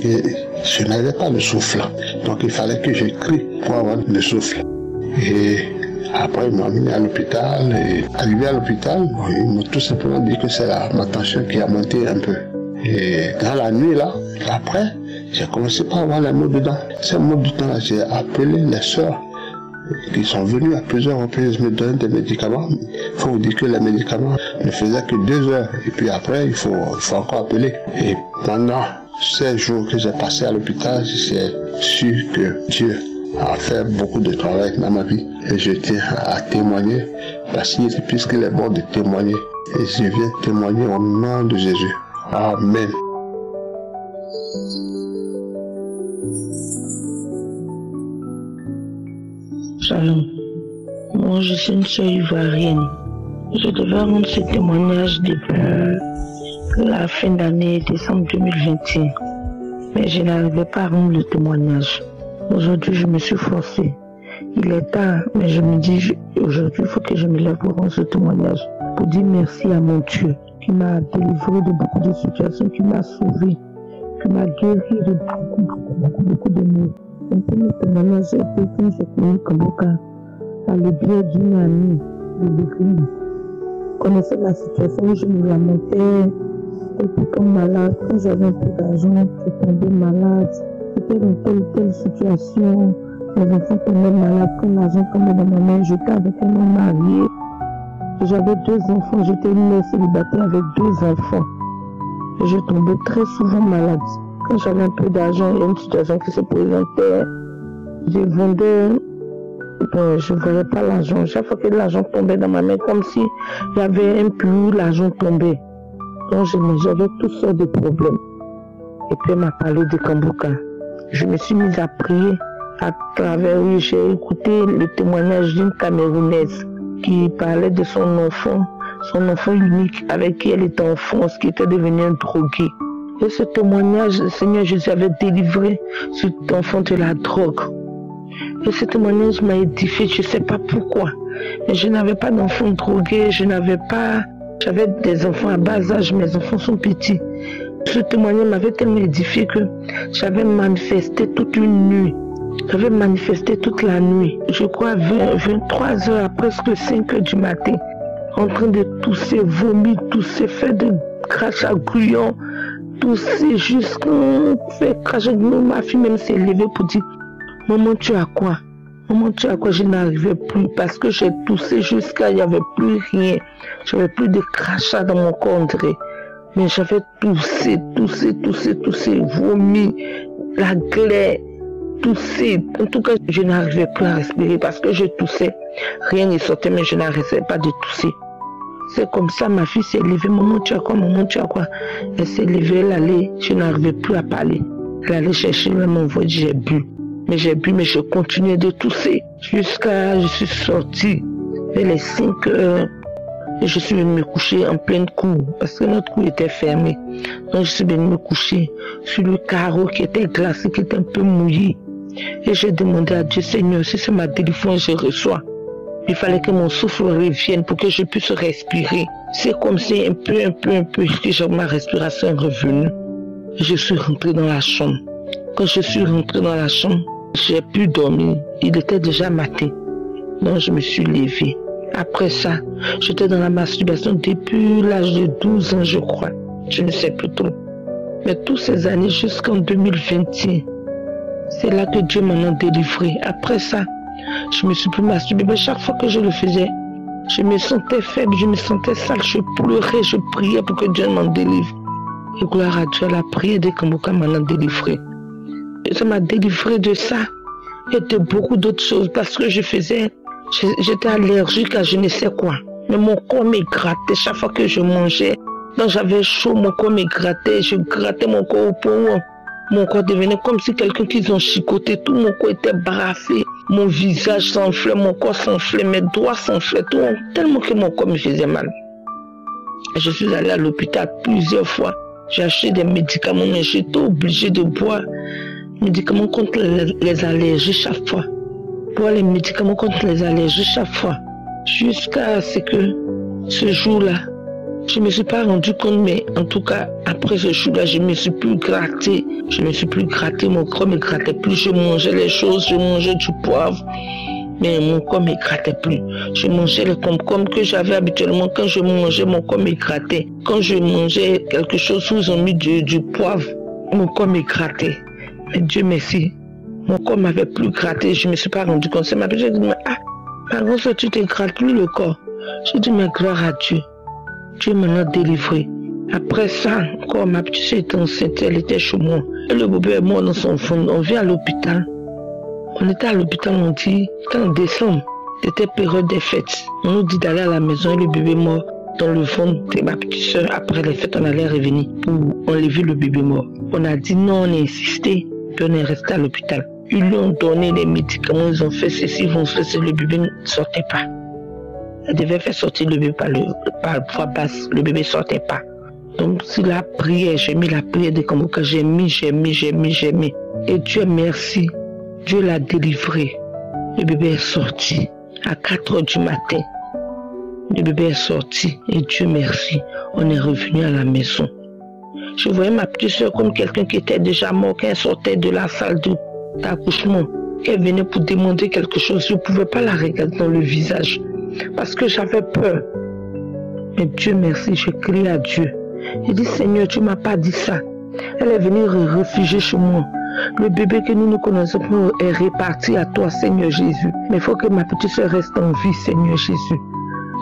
et je n'avais pas le souffle. Donc il fallait que je crie pour avoir le souffle. Et après, ils m'ont amené à l'hôpital. Et arrivé à l'hôpital, ils m'ont tout simplement dit que c'est ma tension qui a monté un peu. Et dans la nuit là, après, j'ai commencé par avoir les maux dedans. Ces maux dedans, j'ai appelé les sœurs qui sont venues à plusieurs reprises me donner des médicaments. Il faut vous dire que les médicaments ne faisaient que 2 heures. Et puis après, il faut encore appeler. Et pendant ces jours que j'ai passé à l'hôpital, j'ai su que Dieu a fait beaucoup de travail dans ma vie. Et je tiens à témoigner, parce que puisqu'il est bon de témoigner, et je viens témoigner au nom de Jésus. Amen. Shalom. Moi, je suis une sœur ivoirienne. Je devais rendre ce témoignage depuis la fin d'année, décembre 2021. Mais je n'arrivais pas à rendre le témoignage. Aujourd'hui, je me suis forcée. Il est tard, mais je me dis, aujourd'hui, il faut que je me lève pour rendre ce témoignage. Pour dire merci à mon Dieu, qui m'a délivré de beaucoup de situations, qui m'a sauvé, qui m'a guéri de beaucoup de maux. Un premier témoignage, c'est quand j'ai connu Kambuka, par le biais d'une amie de l'église. Je connaissais ma situation où je me lamentais, j'étais comme malade, quand j'avais un peu d'argent, je tombais malade, j'étais dans telle situation, mes enfants tombaient malades, quand l'argent tombait dans ma main, j'étais avec un homme marié. J'avais 2 enfants, j'étais une mère célibataire avec 2 enfants. Et je tombais très souvent malade. Quand j'avais un peu d'argent, il y a une situation qui se présentait. Je vendais, je ne voyais pas l'argent. Chaque fois que l'argent tombait dans ma main, comme si il y avait un puits où l'argent tombait. Donc j'avais toutes sortes de problèmes. Et puis elle m'a parlé de Kambuka. Je me suis mise à prier à travers lui. J'ai écouté le témoignage d'une Camerounaise qui parlait de son enfant unique avec qui elle était enfance, qui était devenu un drogué. Et ce témoignage, le Seigneur Jésus avait délivré cet enfant de la drogue. Et ce témoignage m'a édifié, je ne sais pas pourquoi. Mais je n'avais pas d'enfants drogués, j'avais des enfants à bas âge, mes enfants sont petits. Ce témoignage m'avait tellement édifié que j'avais manifesté toute une nuit. J'avais manifesté toute la nuit. Je crois 23 heures à presque 5 heures du matin. En train de tousser, vomir, tousser, faire de crachats gluants, tousser jusqu'à faire crachats gluants. Ma fille même s'est levée pour dire, maman tu as quoi? Maman tu as quoi? Je n'arrivais plus parce que j'ai toussé jusqu'à, il n'y avait plus rien. J'avais plus de crachats dans mon corps, André. Mais j'avais toussé, vomi, la glaire. Tousser. En tout cas, je n'arrivais plus à respirer parce que je toussais. Rien ne sortait, mais je n'arrêtais pas de tousser. C'est comme ça, ma fille s'est levée. Maman, tu as quoi? Maman, tu as quoi? Elle s'est levée, elle allait. Je n'arrivais plus à parler. Elle allait chercher, elle m'envoyait, j'ai bu. Mais j'ai bu, mais je continuais de tousser. Jusqu'à je suis sortie vers les 5 heures. Et je suis venue me coucher en pleine cour, parce que notre cour était fermée. Donc je suis venue me coucher sur le carreau qui était glacé, qui était un peu mouillé. Et j'ai demandé à Dieu, Seigneur, si c'est ma délivrance, je reçois. Il fallait que mon souffle revienne pour que je puisse respirer. C'est comme si un peu, que ma respiration est revenue. Je suis rentrée dans la chambre. Quand je suis rentrée dans la chambre, j'ai pu dormir. Il était déjà matin. Donc je me suis levée. Après ça, j'étais dans la masturbation depuis l'âge de 12 ans, je crois. Je ne sais plus trop. Mais toutes ces années jusqu'en 2021, c'est là que Dieu m'en a délivré. Après ça, je me suis plus masturbée. Mais chaque fois que je le faisais, je me sentais faible, je me sentais sale, je pleurais, je priais pour que Dieu m'en délivre. Et gloire à Dieu, la prière de Kambuka m'en a délivré. Et ça m'a délivré de ça et de beaucoup d'autres choses parce que j'étais allergique à je ne sais quoi. Mais mon corps me grattait chaque fois que je mangeais. Quand j'avais chaud, mon corps me grattait. Je grattais mon corps au point où mon corps devenait comme si quelqu'un qu'ils ont chicoté. Tout mon corps était brassé. Mon visage s'enflait, mon corps s'enflait, mes doigts s'enflaient. Tout, tellement que mon corps me faisait mal. Et je suis allée à l'hôpital plusieurs fois. J'ai acheté des médicaments, mais j'étais obligée de boire médicaments contre les allergies chaque fois. Boire les médicaments contre les allergies chaque fois. Jusqu'à ce que ce jour-là, je ne me suis pas rendu compte, mais en tout cas, après ce jour-là, je ne me suis plus gratté. Je ne me suis plus gratté, mon corps ne me grattait plus. Je mangeais les choses, je mangeais du poivre, mais mon corps ne me grattait plus. Je mangeais les concombre que j'avais habituellement. Quand je mangeais, mon corps me grattait. Quand je mangeais quelque chose où ils ont mis du poivre, mon corps me grattait. Mais Dieu merci, mon corps ne m'avait plus gratté. Je ne me suis pas rendu compte. C'est ma petite, j'ai dit, par contre, tu te grattes plus le corps. J'ai dit, mais gloire à Dieu. Dieu m'en a délivré. Après ça, encore ma petite soeur était enceinte, elle était chez moi. Et le bébé est mort dans son fond. On vient à l'hôpital. On était à l'hôpital, on dit, en décembre, c'était période des fêtes. On nous dit d'aller à la maison et le bébé mort dans le fond de ma petite soeur. Après les fêtes, on allait revenir pour enlever le bébé mort. On a dit non, on a insisté, puis on est resté à l'hôpital. Ils lui ont donné les médicaments, ils ont fait ceci, ils ont fait ceci, le bébé ne sortait pas. Elle devait faire sortir le bébé par la voie basse, le bébé ne sortait pas. Donc c'est la prière, j'ai mis la prière de Kambuka, j'ai mis. Et Dieu merci, Dieu l'a délivré. Le bébé est sorti à 4 h du matin. Le bébé est sorti et Dieu merci, on est revenu à la maison. Je voyais ma petite soeur comme quelqu'un qui était déjà mort, quand elle sortait de la salle d'accouchement, qu'elle venait pour demander quelque chose. Je ne pouvais pas la regarder dans le visage parce que j'avais peur. Mais Dieu merci, je crie à Dieu. J'ai dit, Seigneur, tu ne m'as pas dit ça. Elle est venue réfugier chez moi. Le bébé que nous ne connaissons pas est réparti à toi, Seigneur Jésus. Mais il faut que ma petite soeur reste en vie, Seigneur Jésus.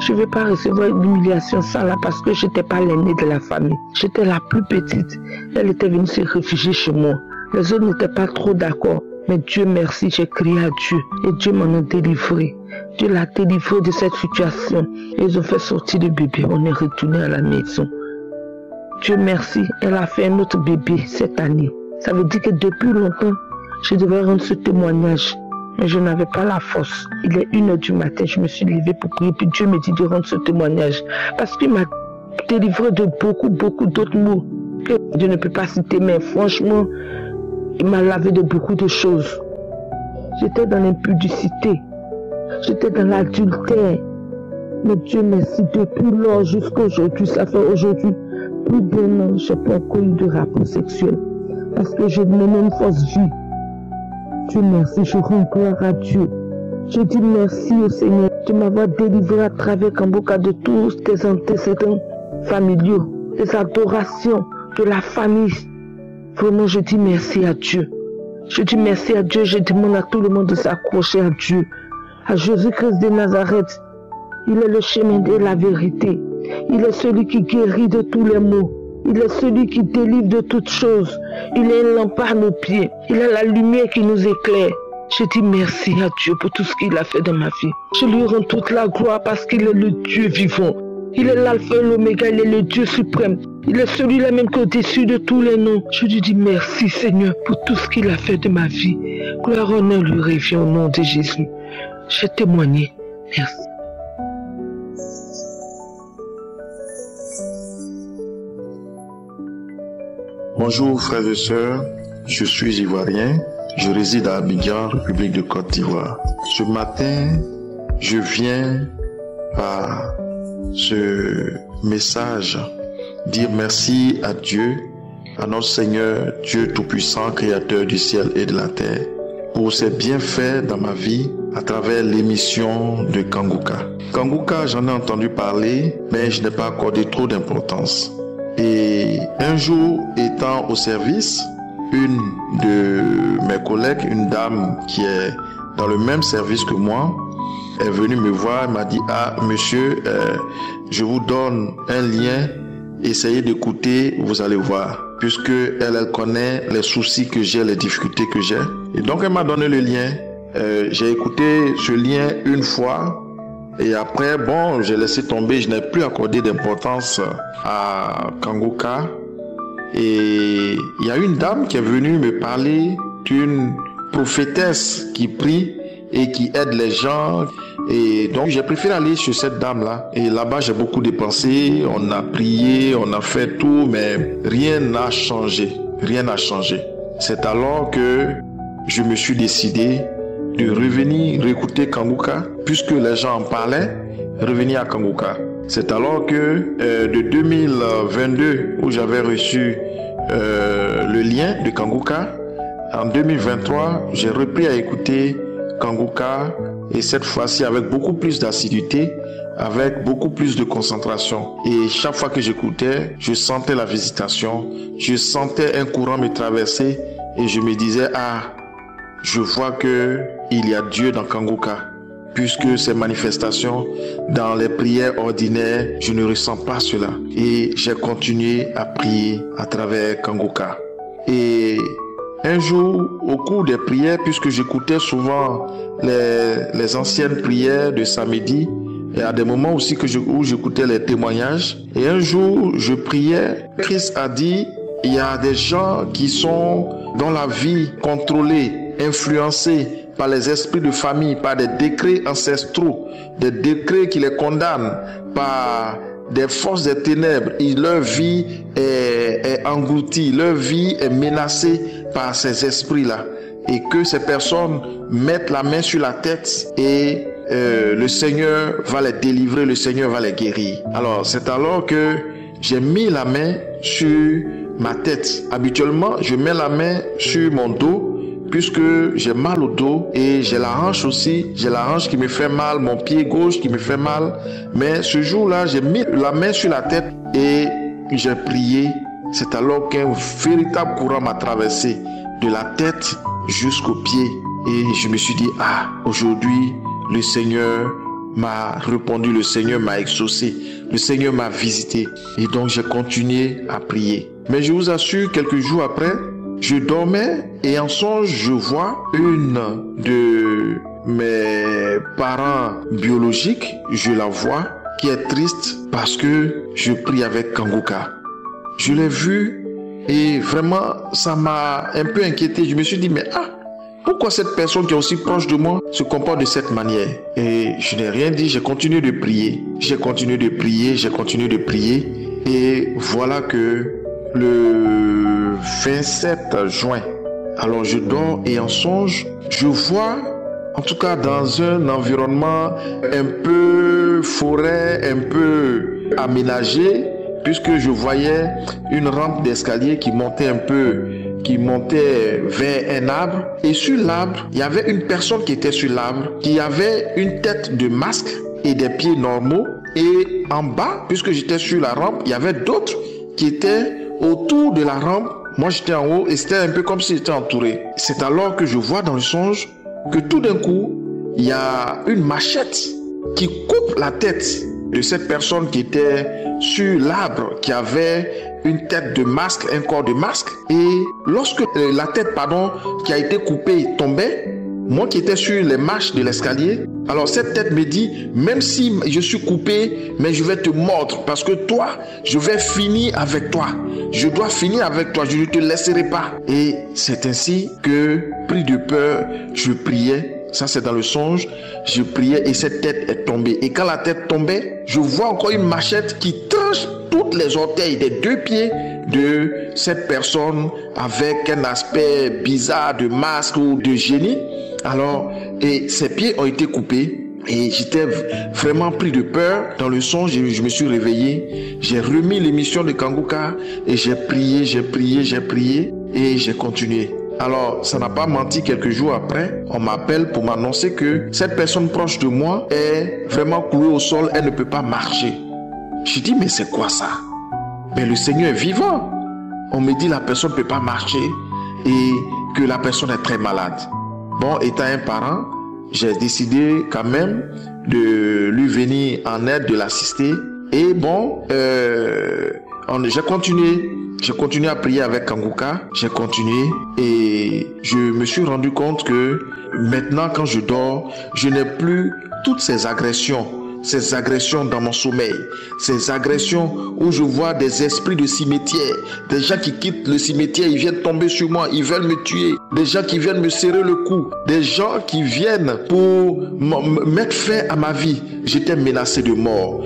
Je ne vais pas recevoir une humiliation ça là parce que je n'étais pas l'aînée de la famille. J'étais la plus petite. Elle était venue se réfugier chez moi. Les autres n'étaient pas trop d'accord. Mais Dieu merci, j'ai crié à Dieu. Et Dieu m'en a délivré. Dieu l'a délivré de cette situation. Et ils ont fait sortir le bébé. On est retourné à la maison. Dieu merci, elle a fait un autre bébé cette année. Ça veut dire que depuis longtemps, je devais rendre ce témoignage. Mais je n'avais pas la force. Il est 1 h du matin, je me suis levée pour prier. Puis Dieu me dit de rendre ce témoignage. Parce qu'il m'a délivré de beaucoup d'autres mots que je ne peux pas citer. Mais franchement, il m'a lavé de beaucoup de choses. J'étais dans l'impudicité. J'étais dans l'adultère. Mais Dieu merci, depuis lors jusqu'à aujourd'hui, ça fait aujourd'hui plus d'1 an, je n'ai pas encore eu de rapport sexuel. Parce que je menais une fausse vie. Dieu merci, je rends gloire à Dieu. Je dis merci au Seigneur de m'avoir délivré à travers Kambuka de tous tes antécédents familiaux, des adorations, de la famille. Vraiment, je dis merci à Dieu. Je dis merci à Dieu, je demande à tout le monde de s'accrocher à Dieu, à Jésus-Christ de Nazareth. Il est le chemin de la vérité. Il est celui qui guérit de tous les maux. Il est celui qui délivre de toutes choses. Il est une lampe à nos pieds. Il est la lumière qui nous éclaire. Je dis merci à Dieu pour tout ce qu'il a fait dans ma vie. Je lui rends toute la gloire parce qu'il est le Dieu vivant. Il est l'alpha et l'oméga, il est le Dieu suprême. Il est celui-là même qui est au-dessus de tous les noms. Je lui dis merci Seigneur pour tout ce qu'il a fait de ma vie. Gloire honneur lui revient au nom de Jésus. J'ai témoigné. Merci. Bonjour frères et sœurs, je suis ivoirien, je réside à Abidjan, République de Côte d'Ivoire. Ce matin, je viens par ce message dire merci à Dieu, à notre Seigneur, Dieu Tout-Puissant, Créateur du ciel et de la terre, pour ses bienfaits dans ma vie à travers l'émission de Kanguka. Kanguka, j'en ai entendu parler, mais je n'ai pas accordé trop d'importance. Et un jour, étant au service, une de mes collègues, une dame qui est dans le même service que moi, est venue me voir et m'a dit « Ah, monsieur, je vous donne un lien, essayez d'écouter, vous allez voir. » Puisque elle connaît les soucis que j'ai, les difficultés que j'ai. Et donc, elle m'a donné le lien. J'ai écouté ce lien une fois. Et après, bon, j'ai laissé tomber, je n'ai plus accordé d'importance à Kanguka. Et il y a une dame qui est venue me parler d'une prophétesse qui prie et qui aide les gens. Et donc, j'ai préféré aller chez cette dame-là. Et là-bas, j'ai beaucoup dépensé, on a prié, on a fait tout, mais rien n'a changé. Rien n'a changé. C'est alors que je me suis décidé de revenir réécouter Kanguka, puisque les gens en parlaient, revenir à Kanguka. C'est alors que de 2022, où j'avais reçu le lien de Kanguka, en 2023, j'ai repris à écouter Kanguka, et cette fois-ci avec beaucoup plus d'assiduité, avec beaucoup plus de concentration. Et chaque fois que j'écoutais, je sentais la visitation, je sentais un courant me traverser, et je me disais, ah, je vois que il y a Dieu dans Kanguka, puisque ces manifestations dans les prières ordinaires, je ne ressens pas cela. Et j'ai continué à prier à travers Kanguka. Et un jour, au cours des prières, puisque j'écoutais souvent les anciennes prières de samedi, et à des moments aussi où j'écoutais les témoignages, et un jour, je priais, Christ a dit, il y a des gens qui sont dans la vie contrôlée, influencés par les esprits de famille, par des décrets ancestraux, des décrets qui les condamnent, par des forces des ténèbres. Et leur vie est engloutie, leur vie est menacée par ces esprits-là. Et que ces personnes mettent la main sur la tête et le Seigneur va les délivrer, le Seigneur va les guérir. Alors, c'est alors que j'ai mis la main sur ma tête. Habituellement, je mets la main sur mon dos, puisque j'ai mal au dos et j'ai la hanche aussi, j'ai la hanche qui me fait mal, mon pied gauche qui me fait mal. Mais ce jour-là, j'ai mis la main sur la tête et j'ai prié. C'est alors qu'un véritable courant m'a traversé de la tête jusqu'aux pieds. Et je me suis dit, ah, aujourd'hui, le Seigneur m'a répondu, le Seigneur m'a exaucé, le Seigneur m'a visité. Et donc, j'ai continué à prier. Mais je vous assure, quelques jours après, je dormais et en songe, je vois une de mes parents biologiques, je la vois, qui est triste parce que je prie avec Kanguka. Je l'ai vue et vraiment, ça m'a un peu inquiété. Je me suis dit, mais pourquoi cette personne qui est aussi proche de moi se comporte de cette manière? Et je n'ai rien dit, j'ai continué de prier. J'ai continué de prier, j'ai continué de prier. Et voilà que le 27 juin, alors je dors et en songe, je vois, en tout cas dans un environnement un peu forêt, un peu aménagé, puisque je voyais une rampe d'escalier qui montait un peu, qui montait vers un arbre. Et sur l'arbre, il y avait une personne qui était sur l'arbre, qui avait une tête de masque et des pieds normaux. Et en bas, puisque j'étais sur la rampe, il y avait d'autres qui étaient autour de la rampe. Moi, j'étais en haut et c'était un peu comme si j'étais entouré. C'est alors que je vois dans le songe que tout d'un coup, il y a une machette qui coupe la tête de cette personne qui était sur l'arbre, qui avait une tête de masque, un corps de masque. Et lorsque la tête, qui a été coupée tombait, moi qui étais sur les marches de l'escalier, alors cette tête me dit, même si je suis coupé, mais je vais te mordre parce que toi, je vais finir avec toi. Je dois finir avec toi, je ne te laisserai pas. Et c'est ainsi que, pris de peur, je priais. Ça, c'est dans le songe. Je priais et cette tête est tombée. Et quand la tête tombait, je vois encore une machette qui tranche toutes les orteils des 2 pieds de cette personne avec un aspect bizarre de masque ou de génie. Alors, et ses pieds ont été coupés. Et j'étais vraiment pris de peur. Dans le songe, je me suis réveillé. J'ai remis l'émission de Kanguka et j'ai prié et j'ai continué. Alors, ça n'a pas menti, quelques jours après, on m'appelle pour m'annoncer que cette personne proche de moi est vraiment clouée au sol, elle ne peut pas marcher. Je dis, mais c'est quoi ça? Mais le Seigneur est vivant. On me dit la personne ne peut pas marcher et que la personne est très malade. Bon, étant un parent, j'ai décidé quand même de lui venir en aide, de l'assister. Et bon, j'ai continué à prier avec Kanguka, j'ai continué et je me suis rendu compte que maintenant quand je dors, je n'ai plus toutes ces agressions dans mon sommeil, ces agressions où je vois des esprits de cimetière, des gens qui quittent le cimetière, ils viennent tomber sur moi, ils veulent me tuer, des gens qui viennent me serrer le cou, des gens qui viennent pour mettre fin à ma vie. J'étais menacé de mort,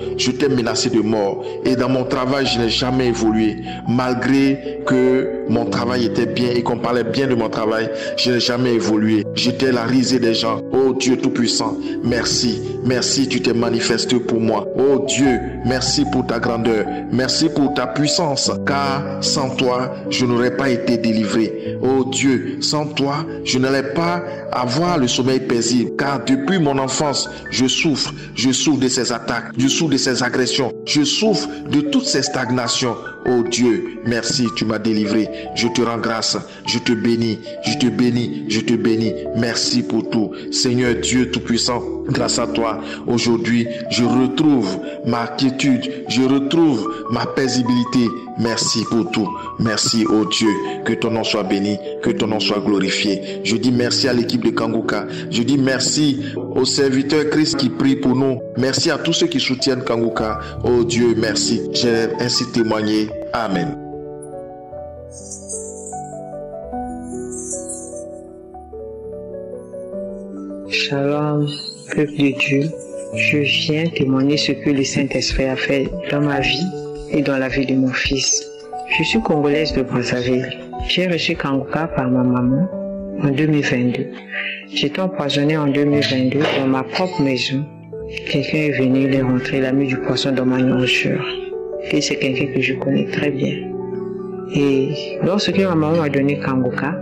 et dans mon travail, je n'ai jamais évolué, malgré que mon travail était bien et qu'on parlait bien de mon travail, je n'ai jamais évolué. J'étais la risée des gens. Oh Dieu Tout-Puissant, merci, tu t'es manifesté pour moi. Oh Dieu, merci pour ta grandeur, merci pour ta puissance, car sans toi, je n'aurais pas été délivré. Oh Dieu, sans toi, je n'allais pas avoir le sommeil paisible, car depuis mon enfance, je souffre de ces attaques, je souffre de ces agressions, je souffre de toutes ces stagnations. Oh Dieu, merci, tu m'as délivré. Je te rends grâce, je te bénis. Merci pour tout. Seigneur Dieu Tout-Puissant, grâce à toi, aujourd'hui, je retrouve ma quiétude, je retrouve ma paisibilité. Merci pour tout. Merci, oh Dieu, que ton nom soit béni, que ton nom soit glorifié. Je dis merci à l'équipe de Kanguka. Je dis merci aux serviteurs Christ qui prient pour nous. Merci à tous ceux qui soutiennent Kanguka. Oh Dieu, merci. J'ai ainsi témoigné. Amen. Shalom, peuple de Dieu. Je viens témoigner ce que le Saint-Esprit a fait dans ma vie et dans la vie de mon fils. Je suis congolaise de Brazzaville. J'ai reçu Kanguka par ma maman en 2022. J'étais empoisonnée en 2022 dans ma propre maison. Quelqu'un est venu, il est rentré, il a mis du poisson dans ma nourriture. Et c'est quelqu'un que je connais très bien. Et lorsque ma maman m'a donné Kanguka,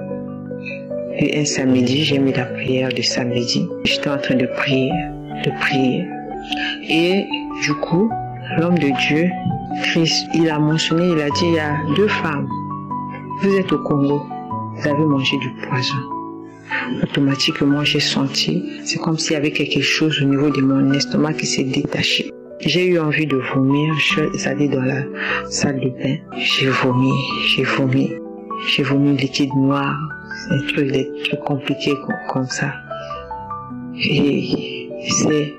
et un samedi, j'ai mis la prière de samedi. J'étais en train de prier. Et du coup, l'homme de Dieu, Christ, il a mentionné, il a dit, il y a 2 femmes. Vous êtes au Congo, vous avez mangé du poison. Automatiquement, j'ai senti, c'est comme s'il y avait quelque chose au niveau de mon estomac qui s'est détaché. J'ai eu envie de vomir, je suis allée dans la salle de bain. J'ai vomi liquide noir, des trucs compliqués comme ça. Et c'est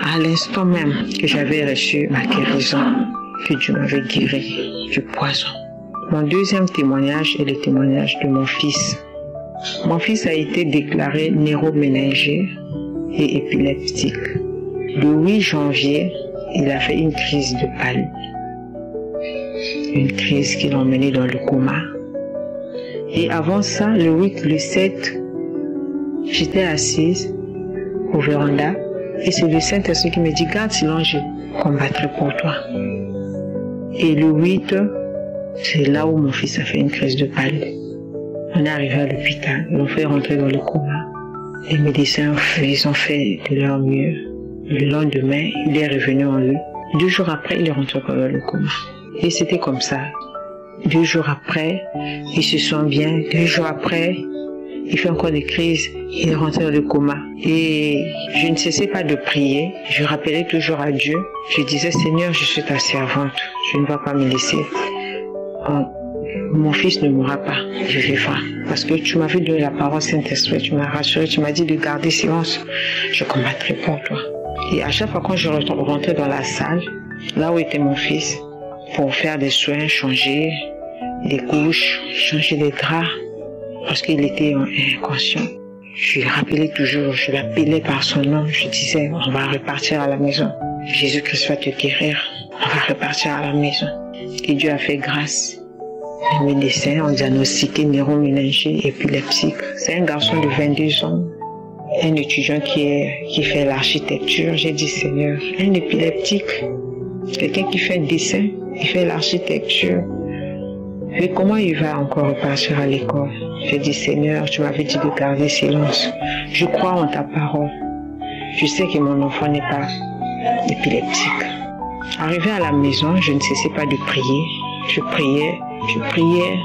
à l'instant même que j'avais reçu ma guérison, que Dieu m'avait guéri du poison. Mon deuxième témoignage est le témoignage de mon fils. Mon fils a été déclaré neuroméningé et épileptique. Le 8 janvier, il a fait une crise de palu. Une crise qui l'a emmené dans le coma. Et avant ça, le 7, j'étais assise au véranda et c'est le Saint-Esprit qui me dit, garde silence, je combattrai pour toi. Et le 8, c'est là où mon fils a fait une crise de palu. On est arrivé à l'hôpital, ils l'ont fait rentrer dans le coma. Les médecins, ils ont fait de leur mieux. Le lendemain, il est revenu en lui. 2 jours après, il est rentré dans le coma. Et c'était comme ça. 2 jours après, il se sent bien. 2 jours après, il fait encore des crises. Il est rentré dans le coma. Et je ne cessais pas de prier. Je rappelais toujours à Dieu. Je disais, Seigneur, je suis ta servante. Je ne vais pas me laisser mon fils ne mourra pas, je vivrai. Parce que tu m'avais donné la parole Saint-Esprit, tu m'as rassuré, tu m'as dit de garder silence. Je combattrai pour toi. Et à chaque fois quand je rentrais dans la salle, là où était mon fils, pour faire des soins, changer des couches, changer des draps, parce qu'il était inconscient. Je lui rappelais toujours, je l'appelais par son nom, je disais, on va repartir à la maison. Jésus-Christ va te guérir, on va repartir à la maison. Et Dieu a fait grâce. Les médecins ont diagnostiqué neuroméningite épileptique. C'est un garçon de 22 ans, un étudiant qui fait l'architecture. J'ai dit, Seigneur, un épileptique, quelqu'un qui fait dessin, qui fait l'architecture. Mais comment il va encore repartir à l'école? J'ai dit, Seigneur, tu m'avais dit de garder silence. Je crois en ta parole. Je sais que mon enfant n'est pas épileptique. Arrivé à la maison, je ne cessais pas de prier. Je priais, je priais,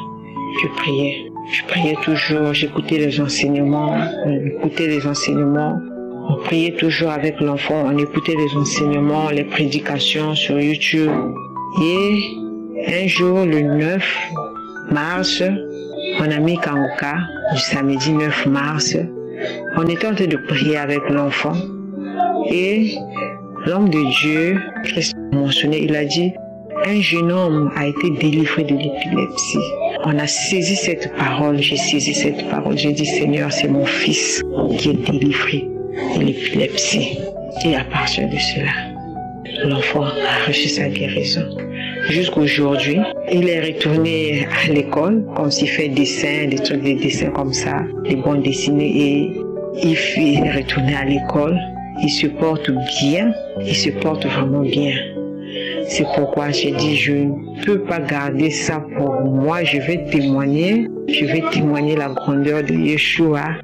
je priais. Je priais toujours, j'écoutais les enseignements, on priait toujours avec l'enfant, on écoutait les enseignements, les prédications sur YouTube. Et un jour, le 9 mars, mon ami Kanguka, du samedi 9 mars, on était en train de prier avec l'enfant. Et l'homme de Dieu, Christ mentionné, il a dit, un jeune homme a été délivré de l'épilepsie. On a saisi cette parole, j'ai saisi cette parole, j'ai dit, Seigneur, c'est mon fils qui est délivré de l'épilepsie. Et à partir de cela, l'enfant a reçu sa guérison. Jusqu'aujourd'hui, il est retourné à l'école, comme s'il fait dessin, des trucs de dessin comme ça, des bandes dessinées, et il est retourné à l'école. Il se porte bien, il se porte vraiment bien. C'est pourquoi j'ai dit, je ne peux pas garder ça pour moi. Je vais témoigner la grandeur de Yeshua.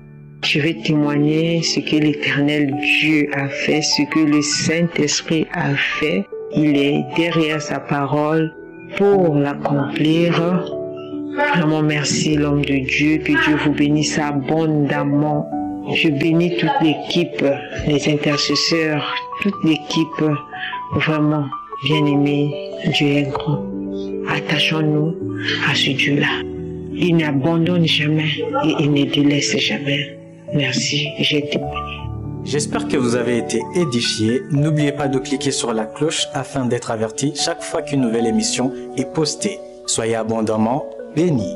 Je vais témoigner ce que l'Éternel Dieu a fait, ce que le Saint-Esprit a fait. Il est derrière sa parole pour l'accomplir. Vraiment merci l'homme de Dieu, que Dieu vous bénisse abondamment. Je bénis toute l'équipe, les intercesseurs, toute l'équipe, vraiment bien-aimés. Dieu est grand. Attachons-nous à ce Dieu-là. Il n'abandonne jamais et il ne délaisse jamais. Merci, j'ai témoigné. J'espère que vous avez été édifiés. N'oubliez pas de cliquer sur la cloche afin d'être averti chaque fois qu'une nouvelle émission est postée. Soyez abondamment bénis.